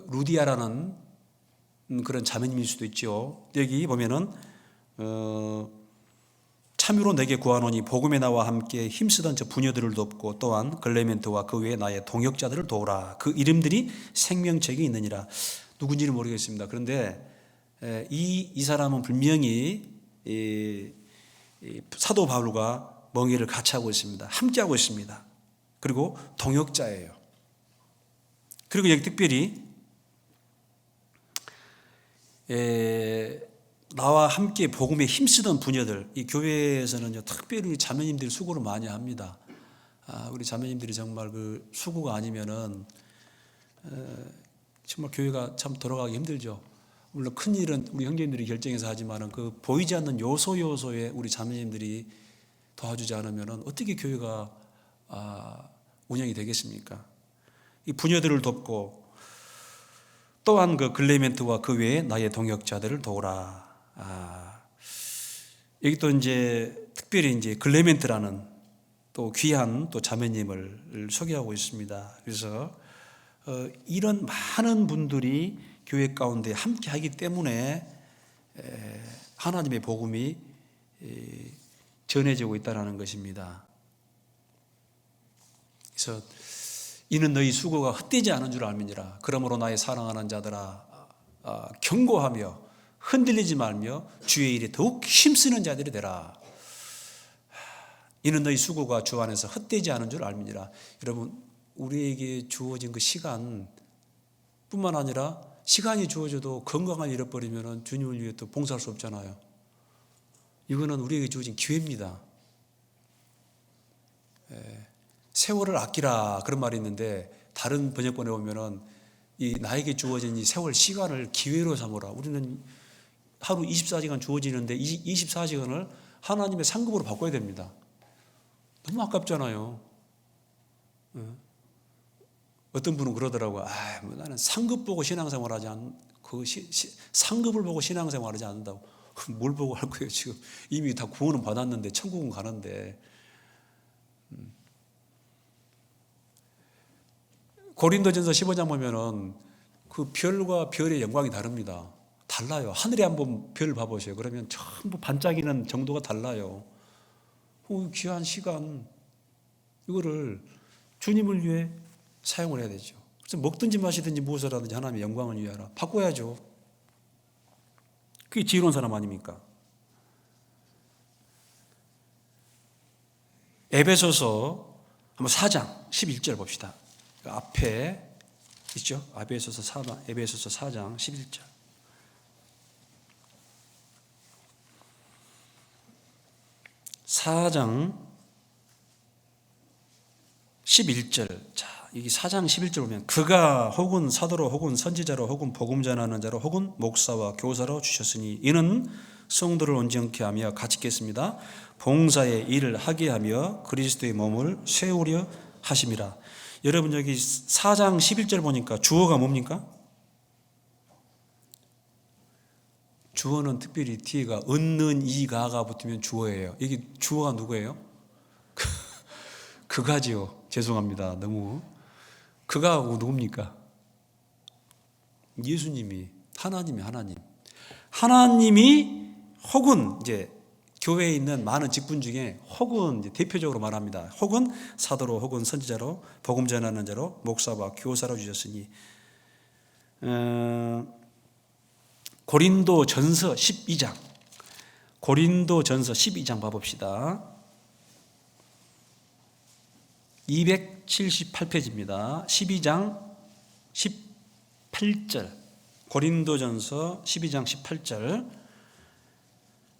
루디아라는 그런 자매님일 수도 있죠. 여기 보면은 참으로 내게 구하노니 복음에 나와 함께 힘쓰던 저 부녀들을 돕고 또한 글레멘트와 그 외에 나의 동역자들을 도우라. 그 이름들이 생명책에 있느니라. 누군지는 모르겠습니다. 그런데 이 사람은 분명히 사도 바울과 멍에를 같이 하고 있습니다. 함께 하고 있습니다. 그리고 동역자예요. 그리고 여기 특별히 나와 함께 복음에 힘쓰던 부녀들, 이 교회에서는요 특별히 자매님들이 수고를 많이 합니다. 우리 자매님들이 정말 그 수고가 아니면은 정말 교회가 참 돌아가기 힘들죠. 물론 큰 일은 우리 형제님들이 결정해서 하지만은 그 보이지 않는 요소에 우리 자매님들이 도와주지 않으면은 어떻게 교회가 운영이 되겠습니까? 이 부녀들을 돕고 또한 그 글레멘트와 그 외에 나의 동역자들을 도우라. 여기 또 이제 특별히 이제 글레멘트라는 또 귀한 또 자매님을 소개하고 있습니다. 그래서 이런 많은 분들이 교회 가운데 함께 하기 때문에 하나님의 복음이 전해지고 있다는 것입니다. 그래서 이는 너희 수고가 헛되지 않은 줄 알미니라. 그러므로 나의 사랑하는 자들아 경고하며 흔들리지 말며 주의 일에 더욱 힘쓰는 자들이 되라. 이는 너희 수고가 주 안에서 헛되지 않은 줄 알미니라. 여러분, 우리에게 주어진 그 시간 뿐만 아니라 시간이 주어져도 건강을 잃어버리면 주님을 위해 또 봉사할 수 없잖아요. 이거는 우리에게 주어진 기회입니다. 세월을 아끼라 그런 말이 있는데 다른 번역본에 보면은 이 나에게 주어진 이 세월 시간을 기회로 삼으라. 우리는 하루 24시간 주어지는데 24시간을 하나님의 상급으로 바꿔야 됩니다. 너무 아깝잖아요. 어떤 분은 그러더라고요. 나는 상급 보고 신앙생활하지 상급을 보고 신앙생활하지 않는다고. 뭘 보고 할 거예요? 지금 이미 다 구원은 받았는데 천국은 가는데. 고린도전서 15장 보면은 그 별과 별의 영광이 다릅니다. 달라요. 하늘에 한번 별 봐보세요. 그러면 전부 반짝이는 정도가 달라요. 귀한 시간 이거를 주님을 위해 사용을 해야 되죠. 그래서 먹든지 마시든지 무엇을 하든지 하나님의 영광을 위하라. 바꿔야죠. 그게 지혜로운 사람 아닙니까? 에베소서 한번 4장 11절 봅시다. 앞에 있죠? 에베소서 4장 11절. (4장 11절) 자, 여기 4장 11절 보면 그가 혹은 사도로 혹은 선지자로 혹은 복음 전하는 자로 혹은 목사와 교사로 주셨으니 이는 성도를 온전케 하며 같이 읽겠습니다. 봉사의 일을 하게 하며 그리스도의 몸을 세우려 하심이라. 여러분 여기 4장 11절 보니까 주어가 뭡니까? 주어는 특별히 뒤에가 얻는 이가가 붙으면 주어예요. 여기 주어가 누구예요? 그가지요. 죄송합니다. 너무 그가 하고 누굽니까? 예수님이 하나님이 혹은 이제 교회에 있는 많은 직분 중에 혹은 이제 대표적으로 말합니다. 혹은 사도로 혹은 선지자로 복음 전하는 자로 목사와 교사로 주셨으니 고린도전서 12장 봐봅시다. 278페이지입니다. 12장 18절 고린도전서 12장 18절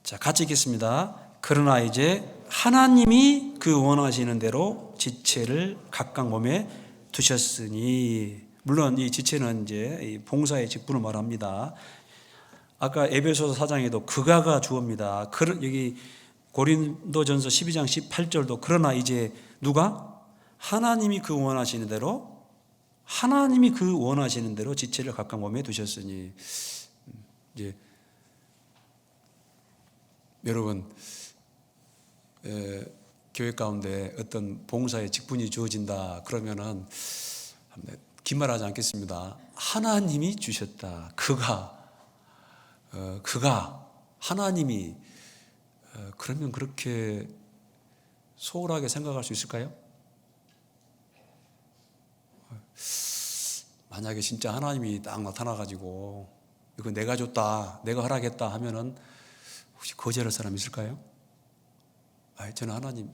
자, 같이 읽겠습니다. 그러나 이제 하나님이 그 원하시는 대로 지체를 각각 몸에 두셨으니 물론 이 지체는 이제 봉사의 직분을 말합니다. 아까 에베소서 4장에도 그가가 주어입니다. 여기 고린도전서 12장 18절도 그러나 이제 누가? 하나님이 그 원하시는 대로 지체를 각각 몸에 두셨으니 이제 여러분 교회 가운데 어떤 봉사의 직분이 주어진다 그러면은 긴말하지 않겠습니다. 하나님이 주셨다. 그가 하나님이 그러면 그렇게 소홀하게 생각할 수 있을까요? 만약에 진짜 하나님이 딱 나타나가지고 이거 내가 줬다, 내가 허락했다 하면은 혹시 거절할 사람 있을까요? 저는 하나님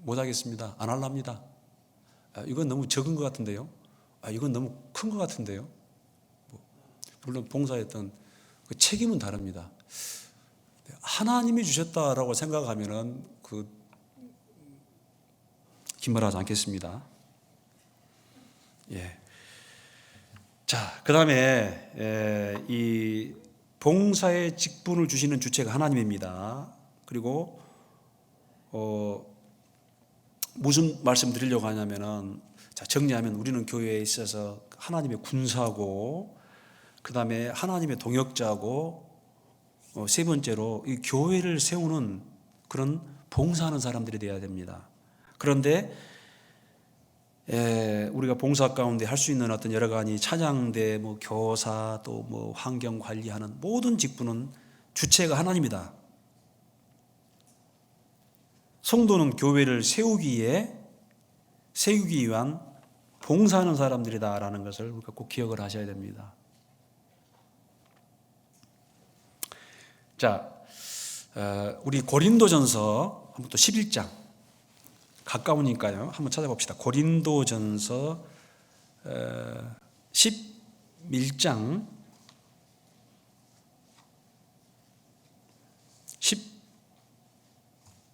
못하겠습니다. 안 할랍니다. 이건 너무 적은 것 같은데요. 이건 너무 큰 것 같은데요. 물론 봉사했던 그 책임은 다릅니다. 하나님이 주셨다라고 생각하면은 긴말하지 않겠습니다. 예. 자, 그 다음에 이 봉사의 직분을 주시는 주체가 하나님입니다. 그리고 무슨 말씀 드리려고 하냐면은, 자, 정리하면 우리는 교회에 있어서 하나님의 군사고, 그 다음에 하나님의 동역자고, 세 번째로 이 교회를 세우는 그런 봉사하는 사람들이 되어야 됩니다. 그런데 우리가 봉사 가운데 할 수 있는 어떤 여러 가지 찬양대, 교사, 또 환경 관리하는 모든 직분은 주체가 하나님이다. 성도는 교회를 세우기 위한 봉사하는 사람들이다라는 것을 우리가 꼭 기억을 하셔야 됩니다. 자, 우리 고린도전서 한번 또 11장 가까우니까요. 한번 찾아봅시다. 고린도전서 11장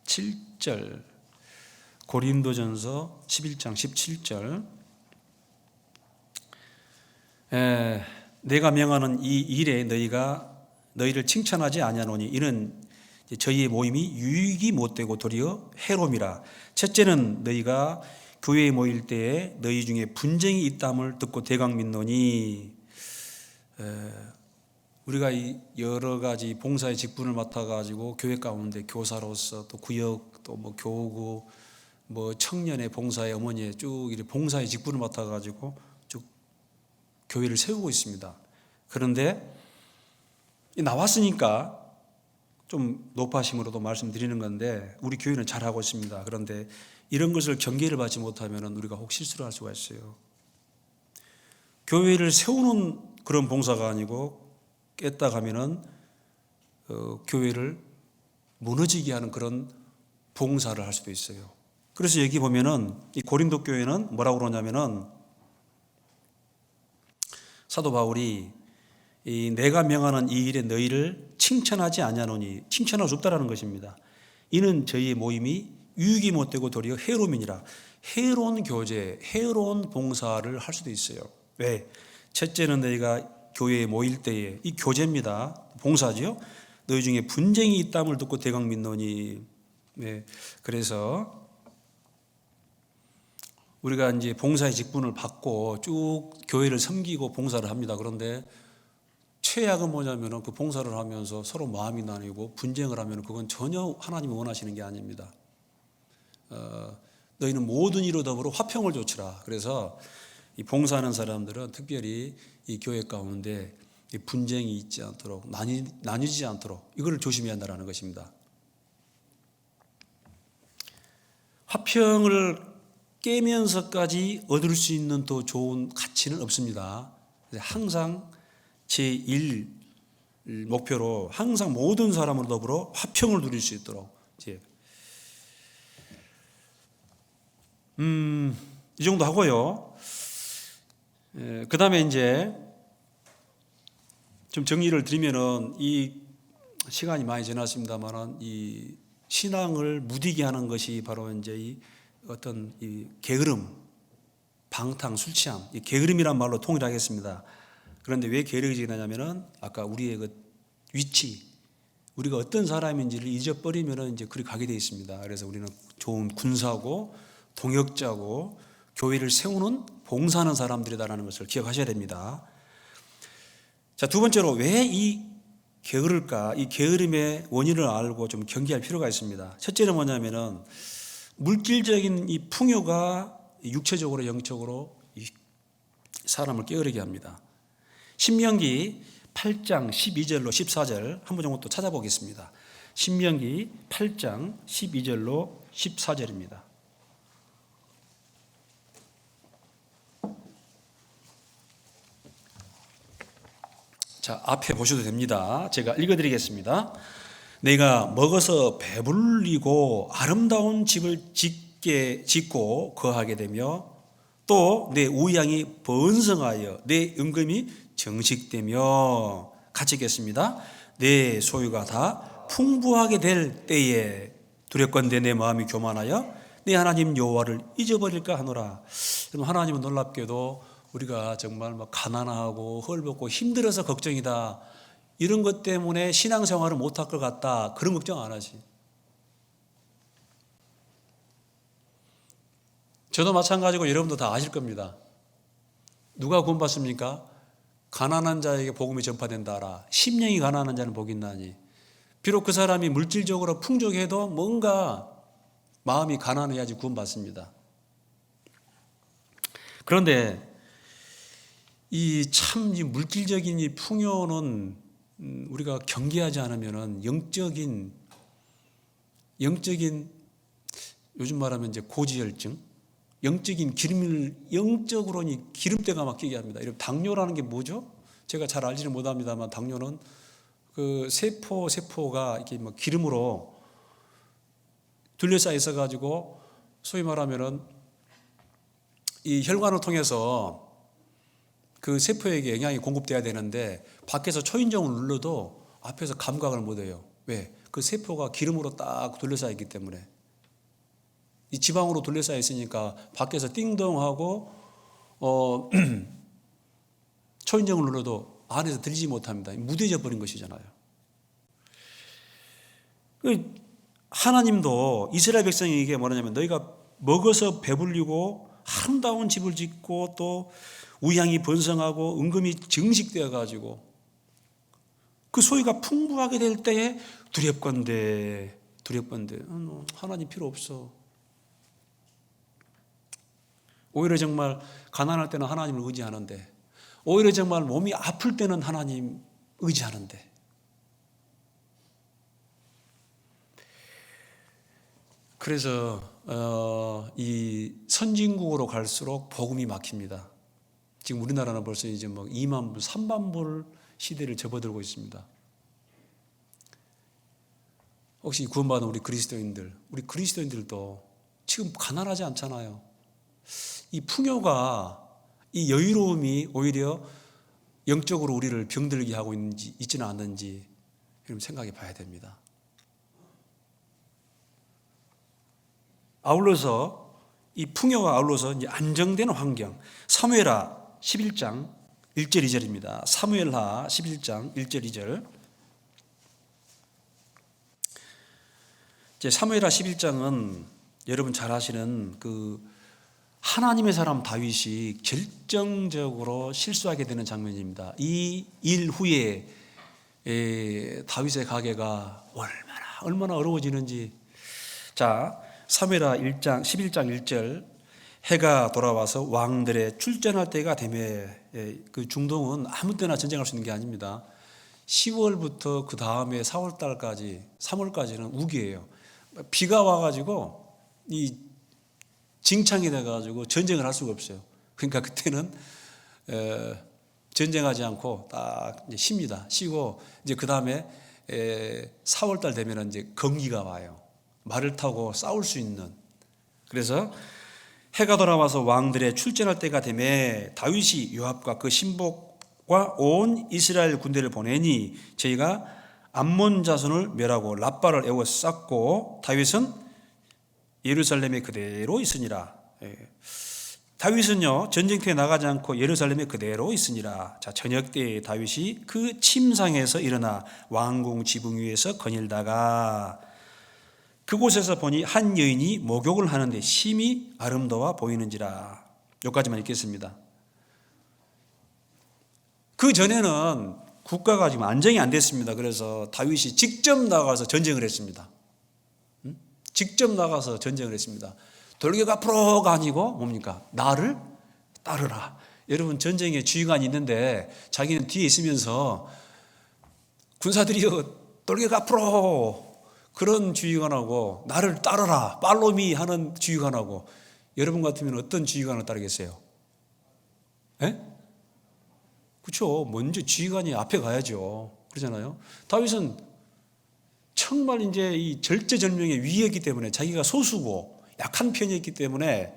17절, 고린도전서 11장 17절. 내가 명하는 이 일에 너희를 칭찬하지 아니하노니 이는 저희의 모임이 유익이 못되고 도리어 해롬이라. 첫째는 너희가 교회에 모일 때에 너희 중에 분쟁이 있담을 듣고 대강 믿노니. 우리가 이 여러 가지 봉사의 직분을 맡아가지고 교회 가운데 교사로서 또 구역 또 교구 청년의 봉사의 어머니의 쭉 이렇게 봉사의 직분을 맡아가지고 쭉 교회를 세우고 있습니다. 그런데 나왔으니까 좀 높아심으로도 말씀드리는 건데 우리 교회는 잘하고 있습니다. 그런데 이런 것을 경계를 받지 못하면 우리가 혹 실수를 할 수가 있어요. 교회를 세우는 그런 봉사가 아니고 깼다 가면은 교회를 무너지게 하는 그런 봉사를 할 수도 있어요. 그래서 여기 보면은 이 고린도 교회는 뭐라고 그러냐면은 사도 바울이 내가 명하는 이 일에 너희를 칭찬하지 아니하노니, 칭찬할 수 없다라는 것입니다. 이는 저희의 모임이 유익이 못되고 도리어 해로움이니라. 해로운 교제, 해로운 봉사를 할 수도 있어요. 왜? 첫째는 너희가 교회에 모일 때에, 이 교제입니다. 봉사지요. 너희 중에 분쟁이 있담을 듣고 대강 믿노니. 네. 그래서 우리가 이제 봉사의 직분을 받고 쭉 교회를 섬기고 봉사를 합니다. 그런데 최악은 뭐냐면은 그 봉사를 하면서 서로 마음이 나뉘고 분쟁을 하면 그건 전혀 하나님이 원하시는 게 아닙니다. 너희는 모든 이로 더불어 화평을 좇으라. 그래서 이 봉사하는 사람들은 특별히 이 교회 가운데 이 분쟁이 있지 않도록 나뉘지 않도록 이걸 조심해야 한다는 것입니다. 화평을 깨면서까지 얻을 수 있는 더 좋은 가치는 없습니다. 항상 제1 목표로 항상 모든 사람으로 더불어 화평을 누릴 수 있도록 이 정도 하고요. 그 다음에 이제 좀 정리를 드리면은 이 시간이 많이 지났습니다만은 이 신앙을 무디게 하는 것이 바로 이제 이 어떤 이 게으름, 방탕, 술 취함, 이 게으름이란 말로 통일하겠습니다. 그런데 왜 게으르게 되냐면은 아까 우리의 그 위치, 우리가 어떤 사람인지를 잊어버리면은 이제 그리 가게 되어 있습니다. 그래서 우리는 좋은 군사고 동역자고 교회를 세우는 봉사하는 사람들이다라는 것을 기억하셔야 됩니다. 자, 두 번째로 왜 이 게으를까? 이 게으름의 원인을 알고 좀 경계할 필요가 있습니다. 첫째는 뭐냐면은 물질적인 이 풍요가 육체적으로 영적으로 이 사람을 게으르게 합니다. 신명기 8장 12절로 14절 한 번 정도 또 찾아보겠습니다. 신명기 8장 12절로 14절입니다. 자, 앞에 보셔도 됩니다. 제가 읽어드리겠습니다. 내가 먹어서 배불리고 아름다운 집을 짓고 거하게 되며 또 내 우양이 번성하여 내 임금이 정식되며, 같이 읽겠습니다. 내 소유가 다 풍부하게 될 때에 두렵건대 내 마음이 교만하여 내 하나님 여호와를 잊어버릴까 하노라. 그럼 하나님은 놀랍게도 우리가 정말 막 가난하고 헐벗고 힘들어서 걱정이다, 이런 것 때문에 신앙생활을 못할 것 같다, 그런 걱정 안 하지. 저도 마찬가지고 여러분도 다 아실 겁니다. 누가 구원받습니까? 가난한 자에게 복음이 전파된다 하라. 심령이 가난한 자는 복이 있나니. 비록 그 사람이 물질적으로 풍족해도 뭔가 마음이 가난해야지 구원받습니다. 그런데 이 물질적인 이 풍요는 우리가 경계하지 않으면은 영적인 요즘 말하면 이제 고지혈증, 영적인 영적으로 기름때가 막히게 합니다. 이런 당뇨라는 게 뭐죠? 제가 잘 알지는 못합니다만 당뇨는 그 세포가 이렇게 막 기름으로 둘러싸여 있어 가지고 소위 말하면은 이 혈관을 통해서 그 세포에게 영양이 공급돼야 되는데 밖에서 초인종을 눌러도 앞에서 감각을 못 해요. 왜? 그 세포가 기름으로 딱 둘러싸여 있기 때문에. 이 지방으로 둘러싸여 있으니까 밖에서 띵동하고 초인종을 눌러도 안에서 들리지 못합니다. 무뎌져 버린 것이잖아요. 하나님도 이스라엘 백성에게 뭐냐면 너희가 먹어서 배불리고 아름다운 집을 짓고 또 우양이 번성하고 은금이 증식되어 가지고 그 소유가 풍부하게 될 때에 두렵건대 하나님 필요 없어. 오히려 정말 가난할 때는 하나님을 의지하는데, 오히려 정말 몸이 아플 때는 하나님 의지하는데, 그래서 이 선진국으로 갈수록 복음이 막힙니다. 지금 우리나라는 벌써 이제 뭐 2만 불, 3만 불 시대를 접어들고 있습니다. 혹시 구원받은 우리 그리스도인들도 지금 가난하지 않잖아요. 이 풍요가, 이 여유로움이 오히려 영적으로 우리를 병들게 하고 있지는 않는지 여러분 생각해 봐야 됩니다. 아울러서 이 풍요와 아울러서 이제 안정된 환경, 사무엘하 11장 1절 2절입니다. 사무엘하 11장 1절 2절. 이제 사무엘하 11장은 여러분 잘 아시는 그 하나님의 사람 다윗이 결정적으로 실수하게 되는 장면입니다. 이 일 후에 다윗의 가계가 얼마나 어려워지는지. 자, 사무엘하 11장 1절. 해가 돌아와서 왕들의 출전할 때가 되매, 그 중동은 아무 때나 전쟁할 수 있는 게 아닙니다. 10월부터 그 다음에 4월달까지 3월까지는 우기예요. 비가 와가지고 이 징창이 돼가지고 전쟁을 할 수가 없어요. 그러니까 그때는 전쟁하지 않고 딱 이제 쉽니다. 쉬고 이제 그 다음에 4월달 되면 이제 건기가 와요. 말을 타고 싸울 수 있는. 그래서 해가 돌아와서 왕들의 출전할 때가 되매 다윗이 요압과 그 신복과 온 이스라엘 군대를 보내니 저희가 암몬 자손을 멸하고 랍바를 에워 쌌고 다윗은 예루살렘에 그대로 있으니라. 다윗은요 전쟁터에 나가지 않고 예루살렘에 그대로 있으니라. 자, 저녁 때에 다윗이 그 침상에서 일어나 왕궁 지붕 위에서 거닐다가 그곳에서 보니 한 여인이 목욕을 하는데 심히 아름다워 보이는지라. 여기까지만 읽겠습니다. 그 전에는 국가가 지금 안정이 안 됐습니다. 그래서 다윗이 직접 나가서 전쟁을 했습니다. 직접 나가서 전쟁을 했습니다. 돌격 앞으로가 아니고 뭡니까? 나를 따르라. 여러분 전쟁에 지휘관이 있는데 자기는 뒤에 있으면서 군사들이여 돌격 앞으로, 그런 주의관하고 나를 따르라 팔로미 하는 주의관하고, 여러분 같으면 어떤 주의관을 따르겠어요? 예? 그렇죠. 먼저 지휘관이 앞에 가야죠. 그러잖아요. 다윗은 정말 이제 이 절제절명의 위기였기 때문에, 자기가 소수고 약한 편이었기 때문에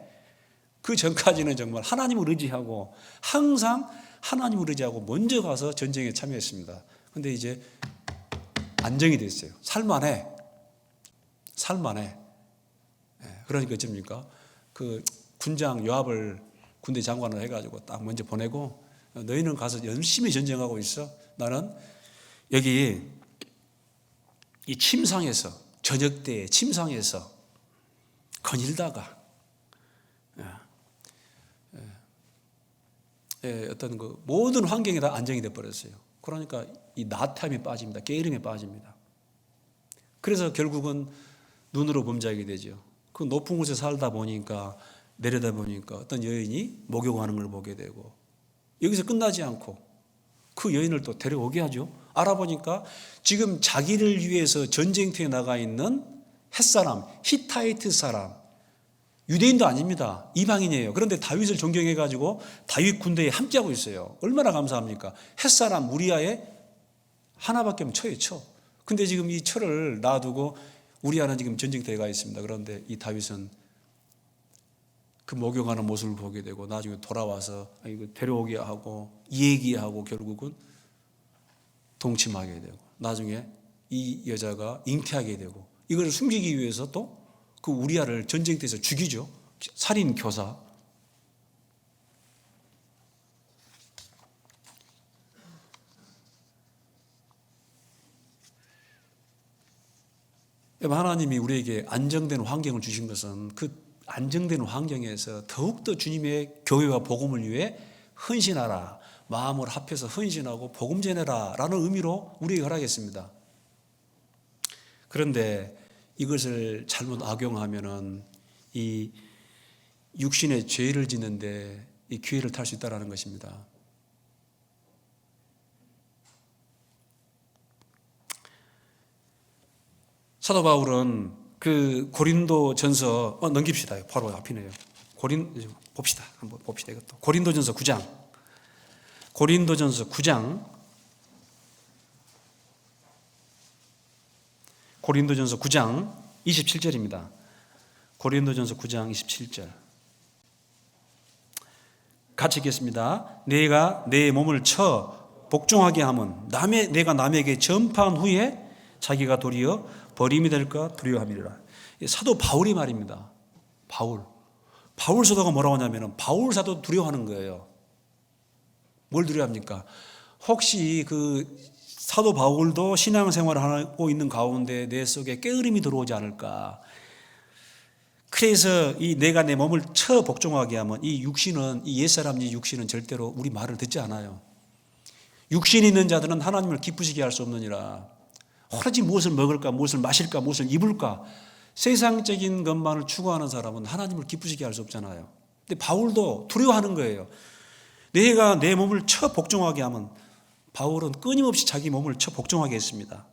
그 전까지는 정말 하나님을 의지하고, 항상 하나님을 의지하고 먼저 가서 전쟁에 참여했습니다. 그런데 이제 안정이 됐어요. 살만해. 그러니까 어쩝니까? 그 군장 요압을 군대 장관을 해가지고 딱 먼저 보내고, 너희는 가서 열심히 전쟁하고 있어. 나는 여기 이 침상에서, 저녁 때 침상에서 거닐다가 어떤 그 모든 환경이 다 안정이 돼 버렸어요. 그러니까 이 나태함에 빠집니다. 게으름에 빠집니다. 그래서 결국은 눈으로 범죄하게 되죠. 그 높은 곳에 살다 보니까, 내려다 보니까 어떤 여인이 목욕하는 걸 보게 되고, 여기서 끝나지 않고 그 여인을 또 데려오게 하죠. 알아보니까 지금 자기를 위해서 전쟁터에 나가 있는 햇사람, 히타이트 사람, 유대인도 아닙니다. 이방인이에요. 그런데 다윗을 존경해가지고 다윗 군대에 함께하고 있어요. 얼마나 감사합니까? 햇사람 우리아의 하나밖에 없는 처예요, 처. 근데 지금 이 처를 놔두고 우리아는 지금 전쟁터에 가 있습니다. 그런데 이 다윗은 그 목욕하는 모습을 보게 되고, 나중에 돌아와서 이거 데려오게 하고 얘기하고, 결국은 동침하게 되고, 나중에 이 여자가 잉태하게 되고, 이걸 숨기기 위해서 또 그 우리아를 전쟁터에서 죽이죠. 살인 교사. 하나님이 우리에게 안정된 환경을 주신 것은, 그 안정된 환경에서 더욱더 주님의 교회와 복음을 위해 헌신하라, 마음을 합해서 헌신하고 복음 전해라 라는 의미로 우리에게 허락했습니다. 그런데 이것을 잘못 악용하면은 이 육신의 죄를 짓는데 이 기회를 탈 수 있다는 것입니다. 사도 바울은 그 고린도 전서 넘깁시다. 바로 앞이네요. 봅시다. 한번 봅시다. 이것도 고린도전서 9장. 고린도전서 9장. 고린도전서 9장 27절입니다. 고린도전서 9장 27절. 같이 읽겠습니다. 내가 내 몸을 쳐 복종하게 함은 내가 남에게 전파한 후에 자기가 도리어 버림이 될까 두려워함이라. 사도 바울이 말입니다. 바울 사도가 뭐라고 하냐면, 바울 사도 두려워하는 거예요. 뭘 두려워합니까? 혹시 그 사도 바울도 신앙생활을 하고 있는 가운데 내 속에 게으름이 들어오지 않을까. 그래서 이 내가 내 몸을 쳐 복종하게 하면, 이 육신은, 이 옛사람 육신은 절대로 우리 말을 듣지 않아요. 육신이 있는 자들은 하나님을 기쁘시게 할 수 없느니라. 오로지 무엇을 먹을까, 무엇을 마실까, 무엇을 입을까, 세상적인 것만을 추구하는 사람은 하나님을 기쁘시게 할 수 없잖아요. 근데 바울도 두려워하는 거예요. 내가 내 몸을 쳐 복종하게 하면, 바울은 끊임없이 자기 몸을 쳐 복종하게 했습니다.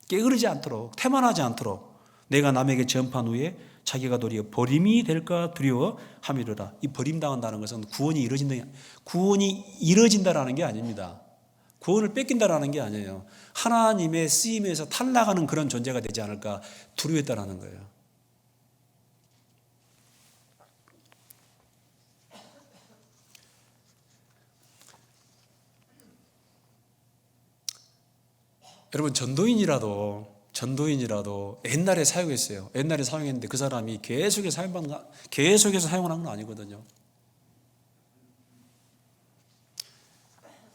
게으르지 않도록, 태만하지 않도록 내가 남에게 전파한 후에 자기가 도리어 버림이 될까 두려워함이로라. 이 버림당한다는 것은 구원이 이루어진다라는 게 아닙니다. 구원을 뺏긴다라는 게 아니에요. 하나님의 쓰임에서 탈락하는 그런 존재가 되지 않을까 두려워했다라는 거예요. 여러분, 전도인이라도 옛날에 사용했어요. 옛날에 사용했는데 그 사람이 계속해서 사용을 한 건 아니거든요.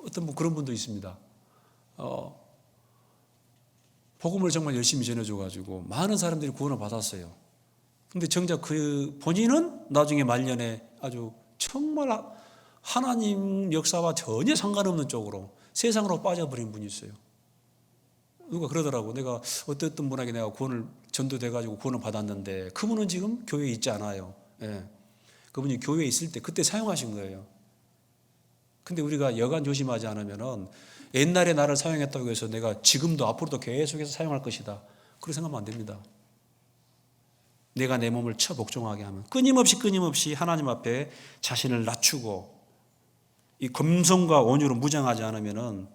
어떤 그런 분도 있습니다. 복음을 정말 열심히 전해줘가지고 많은 사람들이 구원을 받았어요. 근데 정작 그 본인은 나중에 말년에 아주 정말 하나님 역사와 전혀 상관없는 쪽으로, 세상으로 빠져버린 분이 있어요. 누가 그러더라고. 내가 어떤 분에게 내가 구원을 전도돼가지고 구원을 받았는데 그분은 지금 교회에 있지 않아요. 예. 그분이 교회에 있을 때 그때 사용하신 거예요. 근데 우리가 여간 조심하지 않으면은 옛날에 나를 사용했다고 해서 내가 지금도 앞으로도 계속해서 사용할 것이다, 그렇게 생각하면 안 됩니다. 내가 내 몸을 처복종하게 하면 끊임없이 하나님 앞에 자신을 낮추고 이 검성과 온유로 무장하지 않으면은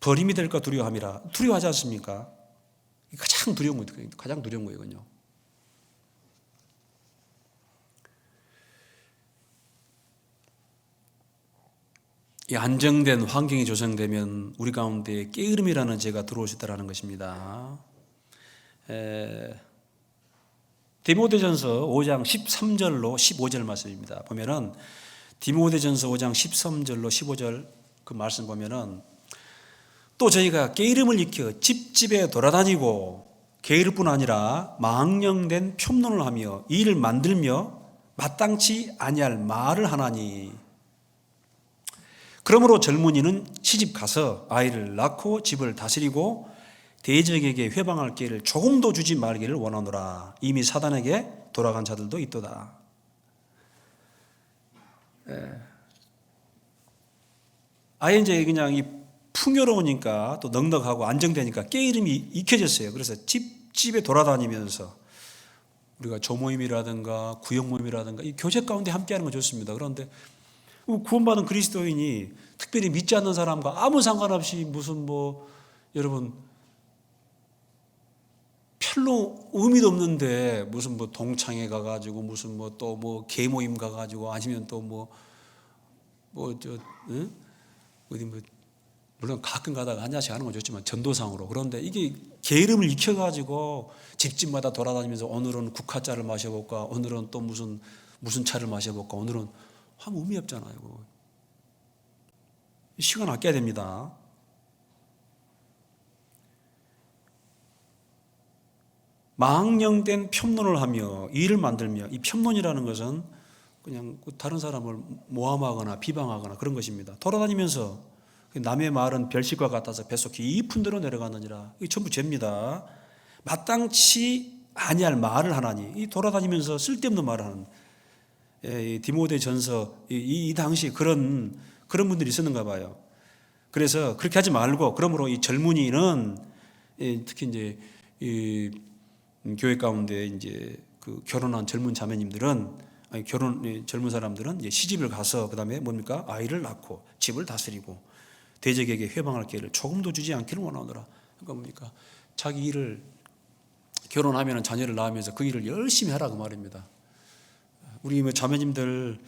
버림이 될까 두려워함이라. 두려워하지 않습니까? 가장 두려운 거예요. 가장 두려운 거예요, 이건요. 이 안정된 환경이 조성되면 우리 가운데 게으름이라는 죄가 들어올 수 있다는 것입니다. 디모데전서 5장 13절로 15절 말씀입니다. 보면은 디모데전서 5장 13절로 15절 그 말씀 보면은 또 저희가 게으름을 익혀 집집에 돌아다니고 게으를 뿐 아니라 망령된 편론을 하며 일을 만들며 마땅치 아니할 말을 하나니 그러므로 젊은이는 시집 가서 아이를 낳고 집을 다스리고 대적에게 회방할 기회를 조금도 주지 말기를 원하노라. 이미 사단에게 돌아간 자들도 있도다. 아예 이제 그냥 이 풍요로우니까 또 넉넉하고 안정되니까 깨이름이 익혀졌어요. 그래서 집집에 돌아다니면서 우리가 조모임이라든가 구역모임이라든가 이 교제 가운데 함께하는 건 좋습니다. 그런데 구원받은 그리스도인이 특별히 믿지 않는 사람과 아무 상관없이 무슨 여러분 별로 의미도 없는데 무슨 동창회 가가지고 무슨 또 계모임 가가지고 아니면 또 어디 물론 가끔 가다가 한 잔씩 하는 건 좋지만 전도상으로. 그런데 이게 게으름을 익혀가지고 집집마다 돌아다니면서 오늘은 국화차를 마셔볼까, 오늘은 또 무슨 차를 마셔볼까, 오늘은 아무 의미 없잖아요. 시간 아껴야 됩니다. 망령된 편론을 하며 일을 만들며, 이 편론이라는 것은 그냥 다른 사람을 모함하거나 비방하거나 그런 것입니다. 돌아다니면서 남의 말은 별식과 같아서 뱃속 깊은 데로 내려가느니라. 이게 전부 죄입니다. 마땅치 아니할 말을 하나니, 이 돌아다니면서 쓸데없는 말을 하는 디모데전서 이 당시 그런 분들이 있었는가 봐요. 그래서 그렇게 하지 말고, 그러므로 이 젊은이는 특히 이제 이 교회 가운데 이제 그 결혼한 젊은 자매님들은 젊은 사람들은 이제 시집을 가서 그다음에 뭡니까? 아이를 낳고 집을 다스리고 대적에게 회방할 기회를 조금도 주지 않기를 원하노라. 그러니까 뭡니까? 자기 일을 결혼하면 자녀를 낳으면서 그 일을 열심히 하라 그 말입니다. 우리 자매님들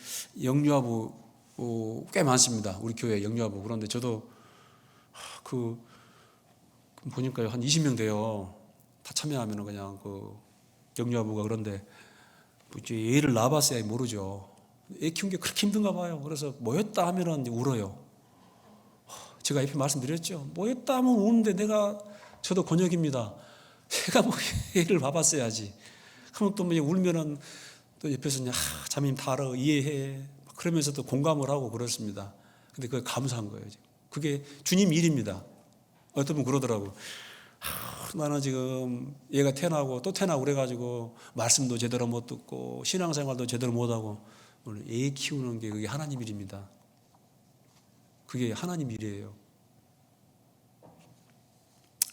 영유아부 꽤 많습니다. 우리 교회 영유아부. 그런데 저도 보니까 한 20명 돼요. 다 참여하면 그냥 영유아부가. 그런데 이제 애를 낳아봤어야 모르죠. 애 키우는 게 그렇게 힘든가 봐요. 그래서 모였다 하면은 울어요. 제가 옆에 말씀드렸죠. 모였다 하면 우는데 저도 곤욕입니다. 제가 애를 봐봤어야지. 그럼 또 울면은 또 옆에서 자매님 다 알아, 이해해. 그러면서 또 공감을 하고 그렇습니다. 근데 그게 감사한 거예요. 그게 주님 일입니다. 어떤 분 그러더라고. 나는 지금 얘가 태어나고 또 태어나고 그래가지고 말씀도 제대로 못 듣고 신앙생활도 제대로 못하고, 오늘 애 키우는 게 그게 하나님 일입니다. 그게 하나님 일이에요.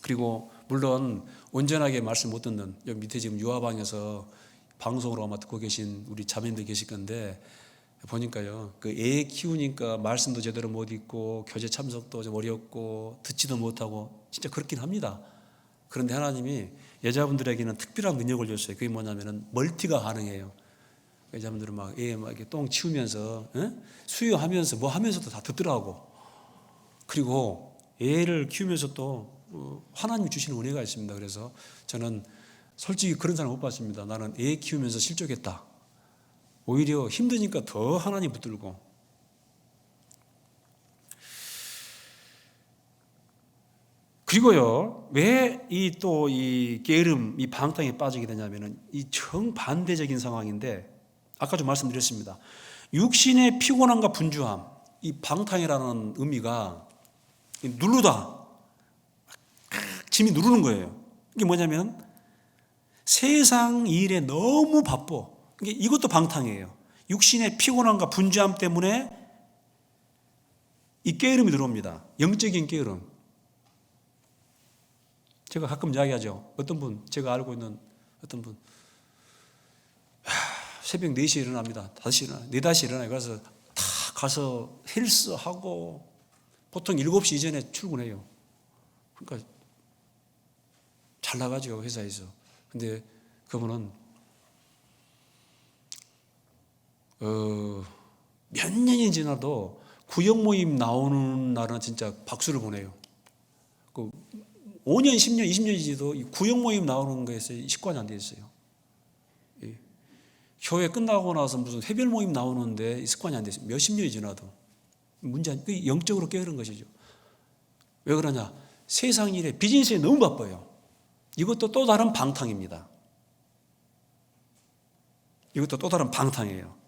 그리고 물론 온전하게 말씀 못 듣는, 여기 밑에 지금 유아방에서 방송으로 아마 듣고 계신 우리 자매님들 계실 건데, 보니까요, 그 애 키우니까 말씀도 제대로 못 읽고 교제 참석도 좀 어렵고 듣지도 못하고 진짜 그렇긴 합니다. 그런데 하나님이 여자분들에게는 특별한 능력을 줬어요. 그게 뭐냐면은 멀티가 가능해요. 여자분들은 애 이렇게 똥 치우면서 수유하면서 하면서도 다 듣더라고. 그리고 애를 키우면서 또 하나님이 주시는 은혜가 있습니다. 그래서 저는 솔직히 그런 사람 못 봤습니다. 나는 애 키우면서 실족했다. 오히려 힘드니까 더 하나님 붙들고. 그리고요, 왜 이 게으름, 이 방탕에 빠지게 되냐면은 이 정반대적인 상황인데, 아까 좀 말씀드렸습니다. 육신의 피곤함과 분주함, 이 방탕이라는 의미가 누르다, 짐이 누르는 거예요. 이게 뭐냐면 세상 일에 너무 바빠. 이것도 방탕이에요. 육신의 피곤함과 분주함 때문에 이 깨달음이 들어옵니다. 영적인 깨달음. 제가 가끔 이야기하죠. 어떤 분, 제가 알고 있는 어떤 분, 새벽 4시에 일어납니다. 5시에 일어나요. 4시에 일어나요. 그래서 다 가서 헬스하고 보통 7시 이전에 출근해요. 그러니까 잘 나가죠, 회사에서. 근데 그분은 몇 년이 지나도 구역 모임 나오는 날은 진짜 박수를 보내요. 5년, 10년, 20년이 지나도 구역 모임 나오는 거에서 식관이 안 돼 있어요. 교회 끝나고 나서 무슨 회별 모임 나오는데 습관이 안 돼 있어요. 몇십 년이 지나도. 문제, 영적으로 깨달은 것이죠. 왜 그러냐? 세상 일에, 비즈니스에 너무 바빠요. 이것도 또 다른 방탕입니다. 이것도 또 다른 방탕이에요.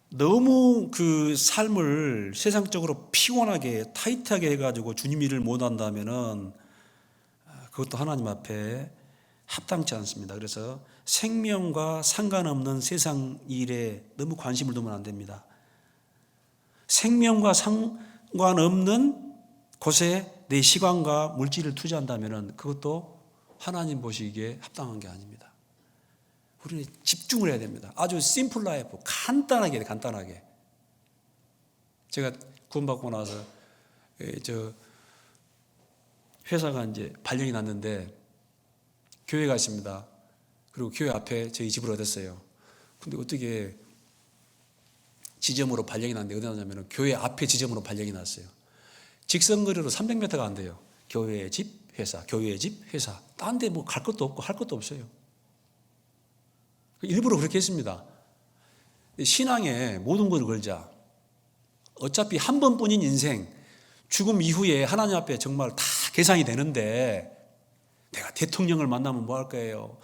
너무 그 삶을 세상적으로 피곤하게 타이트하게 해가지고 주님 일을 못한다면은 그것도 하나님 앞에 합당치 않습니다. 그래서 생명과 상관없는 세상 일에 너무 관심을 두면 안 됩니다. 생명과 상관없는 곳에 내 시간과 물질을 투자한다면은 그것도 하나님 보시기에 합당한 게 아닙니다. 우리는 집중을 해야 됩니다. 아주 심플 라이프, 간단하게 해야 돼, 간단하게. 제가 구원받고 나서 저 회사가 이제 발령이 났는데 교회가 있습니다. 그리고 교회 앞에 저희 집을 얻었어요. 근데 어떻게 지점으로 발령이 났는데 어디 났냐면 교회 앞에 지점으로 발령이 났어요. 직선거리로 300m가 안 돼요. 교회 집, 회사, 교회 집, 회사. 딴 데 뭐 갈 것도 없고 할 것도 없어요. 일부러 그렇게 했습니다. 신앙에 모든 걸 걸자. 어차피 한 번뿐인 인생, 죽음 이후에 하나님 앞에 정말 다 계산이 되는데 내가 대통령을 만나면 뭐 할 거예요?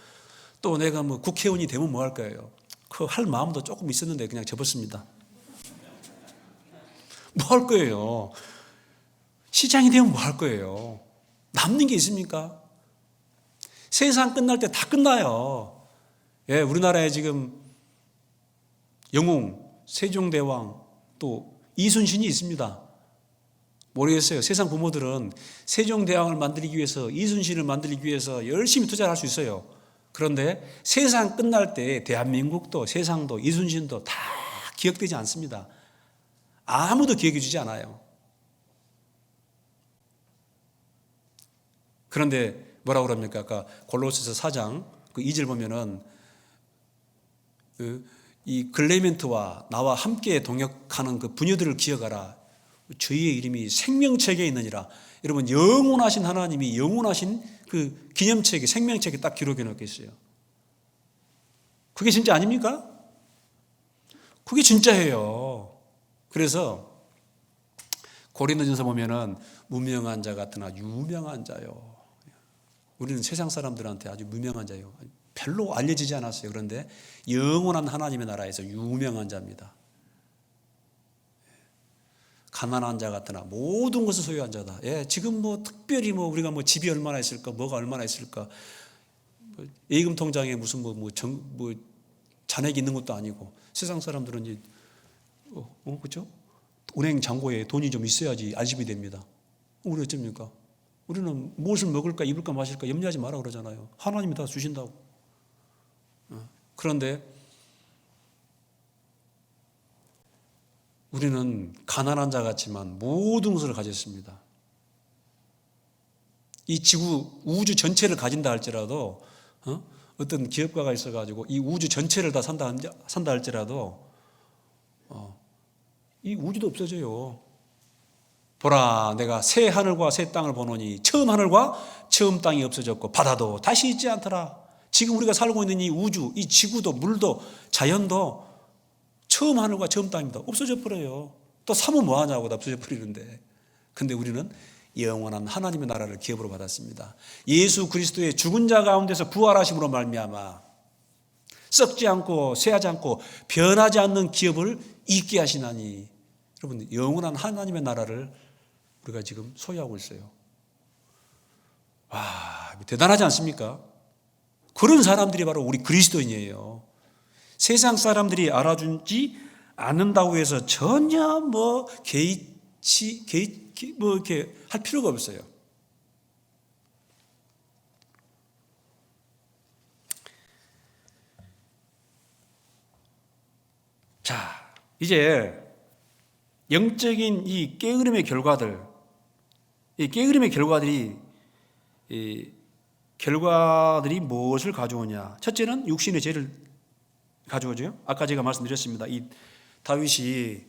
또 내가 뭐 국회의원이 되면 뭐 할 거예요? 그 할 마음도 조금 있었는데 그냥 접었습니다. 뭐 할 거예요? 시장이 되면 뭐 할 거예요? 남는 게 있습니까? 세상 끝날 때 다 끝나요. 예, 우리나라에 지금 영웅, 세종대왕, 또 이순신이 있습니다. 모르겠어요. 세상 부모들은 세종대왕을 만들기 위해서, 이순신을 만들기 위해서 열심히 투자를 할 수 있어요. 그런데 세상 끝날 때 대한민국도 세상도 이순신도 다 기억되지 않습니다. 아무도 기억해 주지 않아요. 그런데 뭐라고 그럽니까? 아까 골로새서 4장 그 2절 보면은 이 글레멘트와 나와 함께 동역하는 그 부녀들을 기억하라. 저희의 이름이 생명책에 있느니라. 여러분, 영원하신 하나님이 영원하신 그 기념책에, 생명책에 딱 기록해 놓고 있어요. 그게 진짜 아닙니까? 그게 진짜예요. 그래서 고린도전서 보면은 무명한 자 같으나 유명한 자요. 우리는 세상 사람들한테 아주 무명한 자요. 별로 알려지지 않았어요. 그런데 영원한 하나님의 나라에서 유명한 자입니다. 가난한 자 같으나 모든 것을 소유한 자다. 예, 지금 뭐 특별히 뭐 우리가 뭐 집이 얼마나 있을까, 뭐가 얼마나 있을까, 뭐 예금 통장에 무슨 뭐 잔액이 있는 것도 아니고 세상 사람들은 이제 그렇죠? 은행 잔고에 돈이 좀 있어야지 안심이 됩니다. 우리 어쩝니까? 우리는 무엇을 먹을까, 입을까, 마실까 염려하지 마라 그러잖아요. 하나님이 다 주신다고. 그런데 우리는 가난한 자 같지만 모든 것을 가졌습니다. 이 지구, 우주 전체를 가진다 할지라도 어떤 기업가가 있어가지고 이 우주 전체를 다 산다 할지라도 이 우주도 없어져요. 보라, 내가 새 하늘과 새 땅을 보노니 처음 하늘과 처음 땅이 없어졌고 바다도 다시 있지 않더라. 지금 우리가 살고 있는 이 우주, 이 지구도 물도 자연도 처음 하늘과 처음 땅입니다. 없어져 버려요. 또 사면 뭐하냐고 없어져 버리는데. 근데 우리는 영원한 하나님의 나라를 기업으로 받았습니다. 예수 그리스도의 죽은 자 가운데서 부활하심으로 말미암아 썩지 않고 쇠하지 않고 변하지 않는 기업을 있게 하시나니. 여러분, 영원한 하나님의 나라를 우리가 지금 소유하고 있어요. 와, 대단하지 않습니까? 그런 사람들이 바로 우리 그리스도인이에요. 세상 사람들이 알아주지 않는다고 해서 전혀 이렇게 할 필요가 없어요. 자, 이제 영적인 이 게으름의 결과들이 무엇을 가져오냐? 첫째는 육신의 죄를 가져오죠. 아까 제가 말씀드렸습니다. 이 다윗이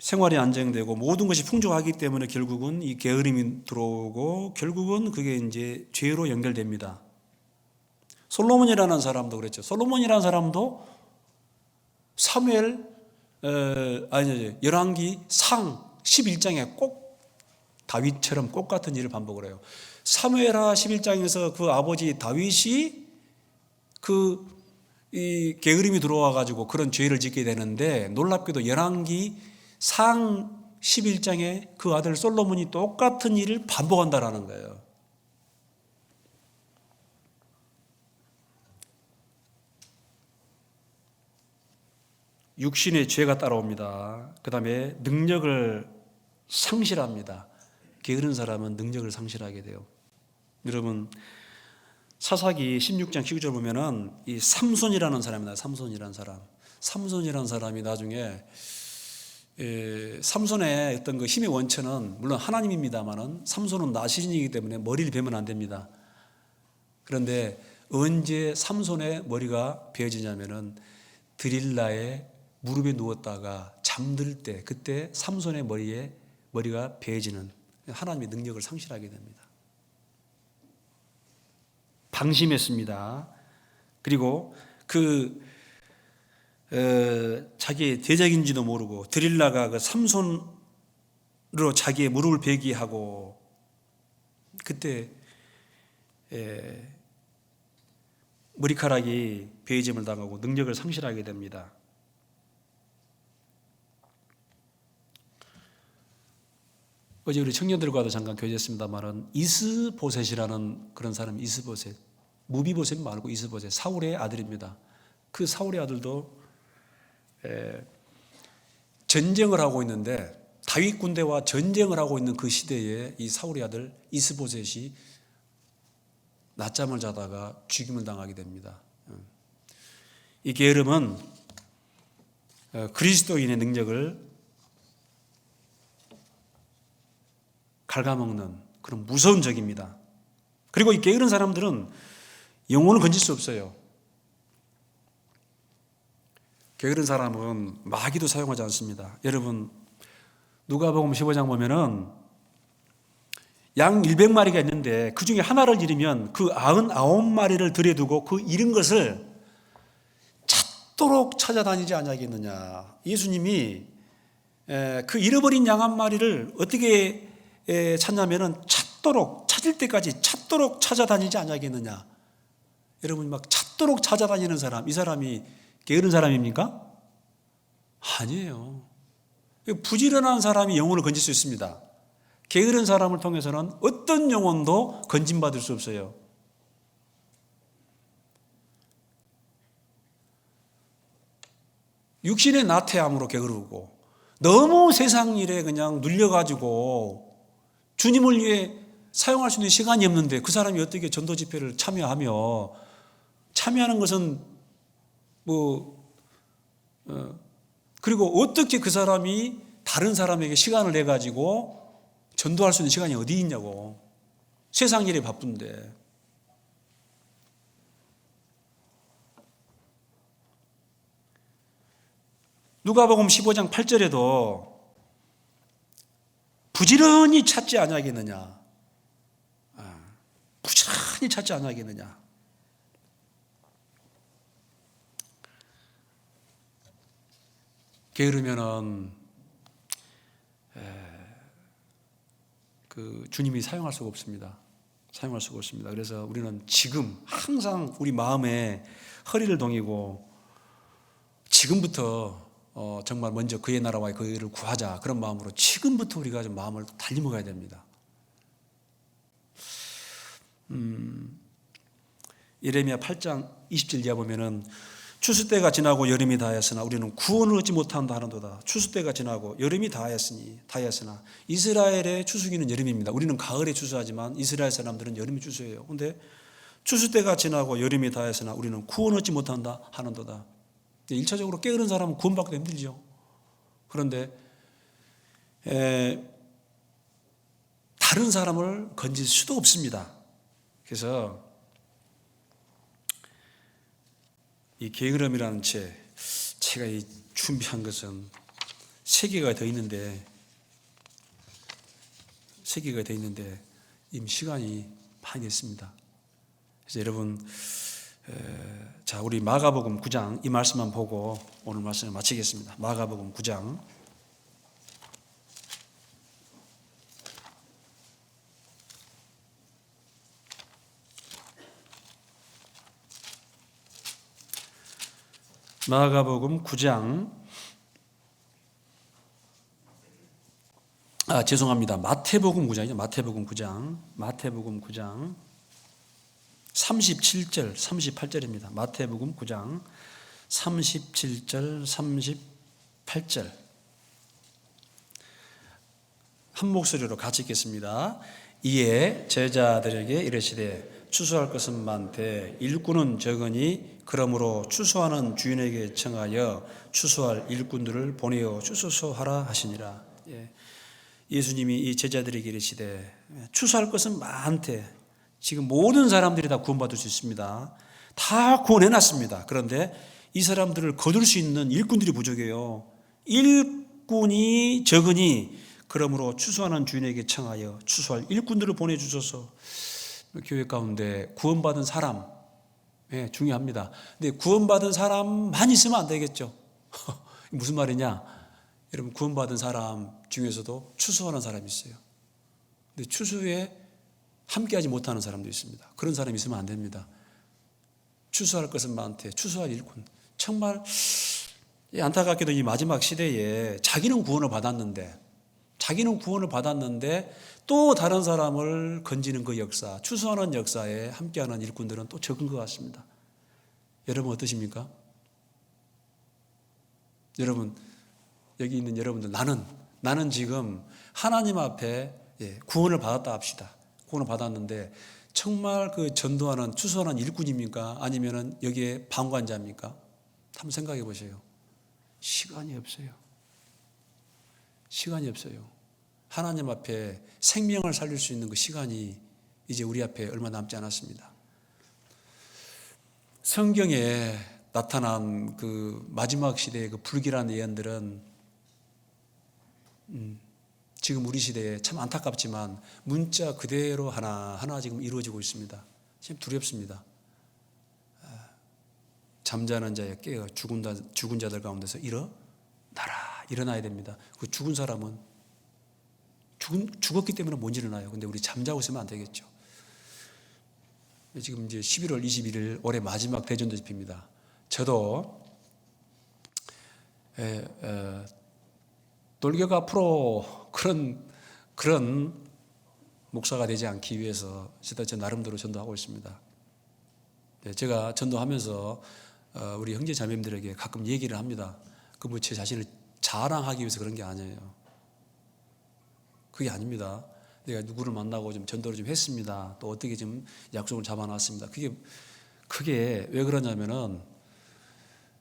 생활이 안정되고 모든 것이 풍족하기 때문에 결국은 이 게으름이 들어오고 결국은 그게 이제 죄로 연결됩니다. 솔로몬이라는 사람도 그랬죠. 솔로몬이라는 사람도 열왕기 상 11장에 꼭 다윗처럼 꼭 같은 일을 반복을 해요. 사무엘하 11장에서 그 아버지 다윗이 이 게으름이 들어와 가지고 그런 죄를 짓게 되는데, 놀랍게도 열왕기 상 11장에 그 아들 솔로몬이 똑같은 일을 반복한다라는 거예요. 육신의 죄가 따라옵니다. 그 다음에 능력을 상실합니다. 게으른 사람은 능력을 상실하게 돼요. 여러분, 사사기 16장 19절 보면은 이 삼손이라는 사람입니다. 삼손이라는 사람이 나중에 삼손의 어떤 그 힘의 원천은 물론 하나님입니다만은 삼손은 나시린이기 때문에 머리를 베면 안 됩니다. 그런데 언제 삼손의 머리가 베어지냐면은 드릴라의 무릎에 누웠다가 잠들 때, 그때 삼손의 머리가 베어지는, 하나님의 능력을 상실하게 됩니다. 방심했습니다. 그리고 자기의 대적인지도 모르고 드릴라가 그 삼손으로 자기의 무릎을 베게 하고, 그때 머리카락이 베어짐을 당하고 능력을 상실하게 됩니다. 어제 우리 청년들과도 잠깐 교제했습니다만은 이스보셋이라는 그런 사람, 이스보셋, 무비보셋 말고 이스보셋, 사울의 아들입니다. 그 사울의 아들도 전쟁을 하고 있는데, 다윗 군대와 전쟁을 하고 있는 그 시대에 이 사울의 아들 이스보셋이 낮잠을 자다가 죽임을 당하게 됩니다. 이 게으름은 그리스도인의 능력을 갉아먹는 그런 무서운 적입니다. 그리고 이 게으른 사람들은 영혼을 건질 수 없어요. 게으른 사람은 마귀도 사용하지 않습니다. 여러분, 누가복음 15장 보면은 양 100마리가 있는데 그 중에 하나를 잃으면 그 99마리를 들여두고 그 잃은 것을 찾도록 찾아다니지 않냐겠느냐. 예수님이 그 잃어버린 양 한 마리를 어떻게 찾냐면은 찾을 때까지 찾도록 찾아다니지 않냐겠느냐. 여러분, 막 찾도록 찾아다니는 사람, 이 사람이 게으른 사람입니까? 아니에요. 부지런한 사람이 영혼을 건질 수 있습니다. 게으른 사람을 통해서는 어떤 영혼도 건진받을 수 없어요. 육신의 나태함으로 게으르고 너무 세상 일에 그냥 눌려가지고 주님을 위해 사용할 수 있는 시간이 없는데 그 사람이 어떻게 전도 집회를 참여하는 것은 그리고 어떻게 그 사람이 다른 사람에게 시간을 내가지고 전도할 수 있는 시간이 어디 있냐고. 세상 일에 바쁜데. 누가복음 15장 8절에도 부지런히 찾지 않냐겠느냐. 부지런히 찾지 않냐겠느냐. 게으르면은 주님이 사용할 수가 없습니다. 사용할 수가 없습니다. 그래서 우리는 지금 항상 우리 마음에 허리를 동이고 지금부터 정말 먼저 그의 나라와 그의 의를 구하자, 그런 마음으로 지금부터 우리가 좀 마음을 달리먹어야 됩니다. 예레미야 8장 20절 이하 보면은 추수 때가 지나고 여름이 다하였으나 우리는 구원을 얻지 못한다 하는도다. 추수 때가 지나고 여름이 다하였으나 이스라엘의 추수기는 여름입니다. 우리는 가을에 추수하지만 이스라엘 사람들은 여름에 추수해요. 그런데 추수 때가 지나고 여름이 다하였으나 우리는 구원을 얻지 못한다 하는도다. 1차적으로 게으른 사람은 구원받기도 힘들죠. 그런데 다른 사람을 건질 수도 없습니다. 그래서 이 게으름이라는 제가 준비한 것은 3개가 더 있는데 이미 시간이 많이 됐습니다. 그래서 여러분, 자, 우리 마가복음 9장 이 말씀만 보고 오늘 말씀을 마치겠습니다. 마가복음 9장. 마가복음 9장. 죄송합니다. 마태복음 9장이죠. 마태복음 9장 37절, 38절입니다. 마태복음 9장 37절, 38절. 한 목소리로 같이 읽겠습니다. 이에 제자들에게 이르시되 추수할 것은 많되 일꾼은 적으니 그러므로 추수하는 주인에게 청하여 추수할 일꾼들을 보내어 추수소 하라 하시니라. 예수님이 이 제자들에게 이르시되 추수할 것은 많되, 지금 모든 사람들이 다 구원받을 수 있습니다. 다 구원해놨습니다. 그런데 이 사람들을 거둘 수 있는 일꾼들이 부족해요. 일꾼이 적으니 그러므로 추수하는 주인에게 청하여 추수할 일꾼들을 보내주셔서. 교회 가운데 구원받은 사람, 중요합니다. 근데 구원받은 사람만 있으면 안 되겠죠. 무슨 말이냐? 여러분, 구원받은 사람 중에서도 추수하는 사람이 있어요. 근데 추수에 함께하지 못하는 사람도 있습니다. 그런 사람이 있으면 안 됩니다. 추수할 것은 많되 추수할 일꾼. 정말 안타깝게도 이 마지막 시대에 자기는 구원을 받았는데 또 다른 사람을 건지는 그 역사, 추수하는 역사에 함께하는 일꾼들은 또 적은 것 같습니다. 여러분 어떠십니까? 여러분, 여기 있는 여러분들, 나는 지금 하나님 앞에 구원을 받았다 합시다. 구원을 받았는데 정말 그 전도하는, 추수하는 일꾼입니까? 아니면은 여기에 방관자입니까? 한번 생각해 보세요. 시간이 없어요. 하나님 앞에 생명을 살릴 수 있는 그 시간이 이제 우리 앞에 얼마 남지 않았습니다. 성경에 나타난 그 마지막 시대의 그 불길한 예언들은 지금 우리 시대에 참 안타깝지만 문자 그대로 하나하나 지금 이루어지고 있습니다. 지금 두렵습니다. 잠자는 자에 깨어 죽은 자들 가운데서 일어나야 됩니다. 그 죽은 사람은 죽었기 때문에 못 일어나요. 근데 우리 잠자고 있으면 안 되겠죠. 지금 이제 11월 21일 올해 마지막 대전도 집회입니다. 저도 돌격 앞으로 그런 목사가 되지 않기 위해서 제 나름대로 전도하고 있습니다. 제가 전도하면서 우리 형제 자매님들에게 가끔 얘기를 합니다. 그 제 자신을 자랑하기 위해서 그런 게 아니에요. 그게 아닙니다. 내가 누구를 만나고 좀 전도를 좀 했습니다. 또 어떻게 좀 약속을 잡아놨습니다. 그게 왜 그러냐면은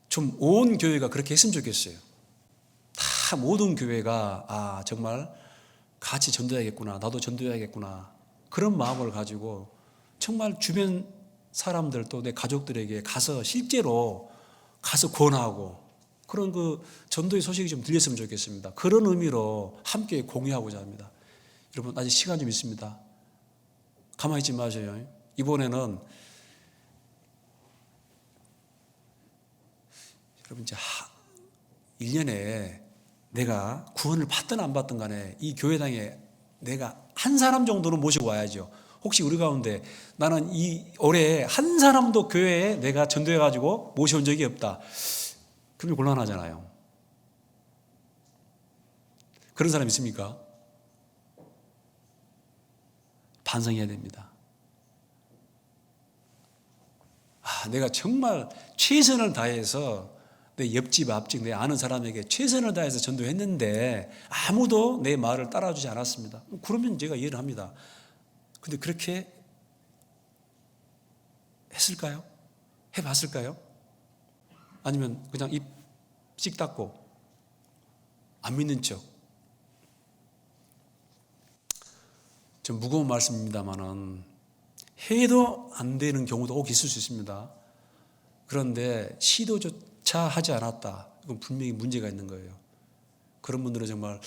좀 온 교회가 그렇게 했으면 좋겠어요. 다 모든 교회가 정말 같이 전도해야겠구나, 나도 전도해야겠구나, 그런 마음을 가지고 정말 주변 사람들 또 내 가족들에게 실제로 가서 권하고 그런 그 전도의 소식이 좀 들렸으면 좋겠습니다. 그런 의미로 함께 공유하고자 합니다. 여러분, 아직 시간 좀 있습니다. 가만히 있지 마세요. 이번에는 여러분, 이제 1년에 내가 구원을 받든 안 받든 간에 이 교회당에 내가 한 사람 정도는 모시고 와야죠. 혹시 우리 가운데 나는 이 올해 한 사람도 교회에 내가 전도해가지고 모셔온 적이 없다, 그러면 곤란하잖아요. 그런 사람 있습니까? 반성해야 됩니다. 내가 정말 최선을 다해서 내 옆집 앞집 내 아는 사람에게 최선을 다해서 전도했는데 아무도 내 말을 따라주지 않았습니다. 그러면 제가 이해를 합니다. 근데 그렇게 했을까요? 해봤을까요? 아니면 그냥 입 씩 닫고 안 믿는 척? 좀 무거운 말씀입니다만은 해도 안 되는 경우도 꼭 있을 수 있습니다. 그런데 시도조차 하지 않았다. 이건 분명히 문제가 있는 거예요. 그런 분들은 정말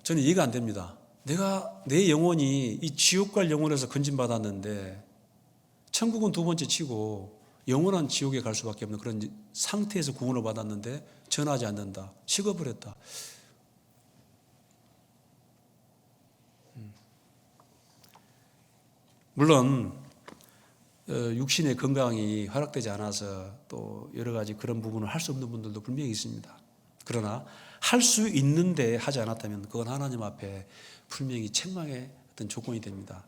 저는 이해가 안 됩니다. 내가 내 영혼이 이 지옥 갈 영혼에서 건진받았는데 천국은 두 번째 치고 영원한 지옥에 갈 수밖에 없는 그런 상태에서 구원을 받았는데 전하지 않는다. 식업을 했다. 물론 육신의 건강이 허락되지 않아서 또 여러 가지 그런 부분을 할 수 없는 분들도 분명히 있습니다. 그러나 할 수 있는데 하지 않았다면 그건 하나님 앞에 분명히 책망의 어떤 조건이 됩니다.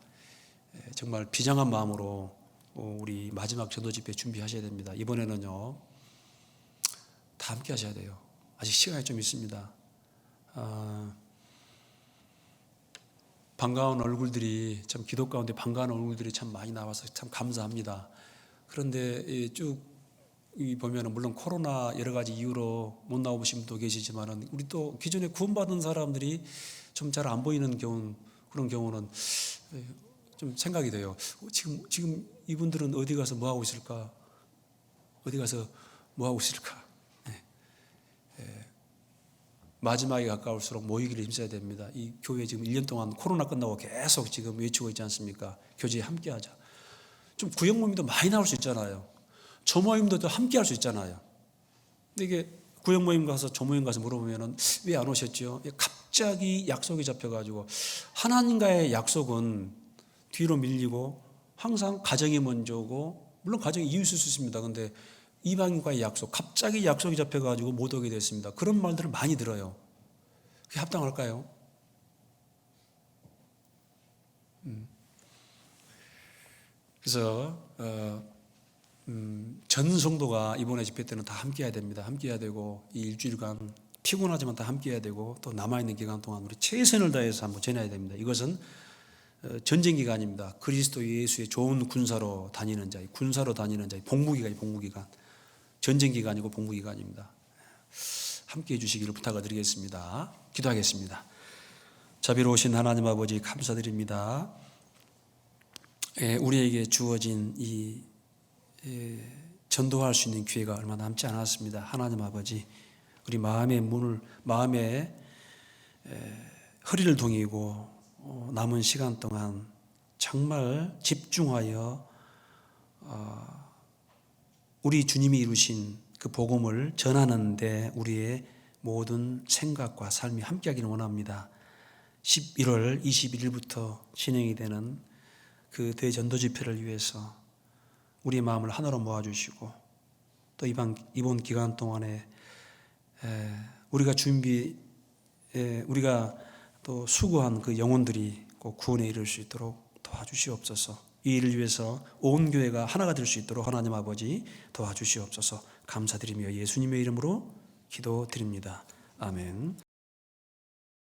정말 비장한 마음으로 우리 마지막 전도 집회 준비하셔야 됩니다. 이번에는요, 다 함께 하셔야 돼요. 아직 시간이 좀 있습니다. 반가운 얼굴들이, 참 기도 가운데 반가운 얼굴들이 참 많이 나와서 참 감사합니다. 그런데 쭉 보면은 물론 코로나 여러 가지 이유로 못 나오신 분도 계시지만은 우리 또 기존에 구원받은 사람들이 좀 잘 안 보이는 경우, 그런 경우는 좀 생각이 돼요. 지금 이분들은 어디 가서 뭐 하고 있을까? 어디 가서 뭐 하고 있을까? 마지막에 가까울수록 모이기를 힘써야 됩니다. 이 교회 지금 1년 동안 코로나 끝나고 계속 지금 외치고 있지 않습니까? 교제에 함께하자. 좀 구역 모임도 많이 나올 수 있잖아요. 조모임도 함께 할 수 있잖아요. 근데 이게 구역 모임 가서 조모임 가서 물어보면은 왜 안 오셨죠? 갑자기 약속이 잡혀가지고 하나님과의 약속은 뒤로 밀리고 항상 가정이 먼저고 물론 가정이 이웃일 수 있습니다. 그런데 이방인과의 약속, 갑자기 약속이 잡혀가지고 못 오게 됐습니다. 그런 말들을 많이 들어요. 그게 합당할까요? 그래서 전 성도가 이번에 집회 때는 다 함께 해야 됩니다. 함께 해야 되고 이 일주일간 피곤하지만 다 함께 해야 되고 또 남아있는 기간 동안 우리 최선을 다해서 한번 전해야 됩니다. 이것은 전쟁 기간입니다. 그리스도 예수의 좋은 군사로 다니는 자, 군사로 다니는 자, 복무기간. 전쟁 기간이고 복무 기간입니다. 함께 해주시기를 부탁을 드리겠습니다. 기도하겠습니다. 자비로우신 하나님 아버지 감사드립니다. 우리에게 주어진 이 전도할 수 있는 기회가 얼마 남지 않았습니다. 하나님 아버지, 우리 마음의 허리를 동이고 남은 시간 동안 정말 집중하여 우리 주님이 이루신 그 복음을 전하는데 우리의 모든 생각과 삶이 함께하기를 원합니다. 11월 21일부터 진행이 되는 그 대전도 집회를 위해서 우리의 마음을 하나로 모아주시고 또 이번 기간 동안에 우리가 또 수고한 그 영혼들이 꼭 구원에 이를 수 있도록 도와주시옵소서. 이 일을 위해서 온 교회가 하나가 될 수 있도록 하나님 아버지 도와주시옵소서. 감사드리며 예수님의 이름으로 기도드립니다. 아멘.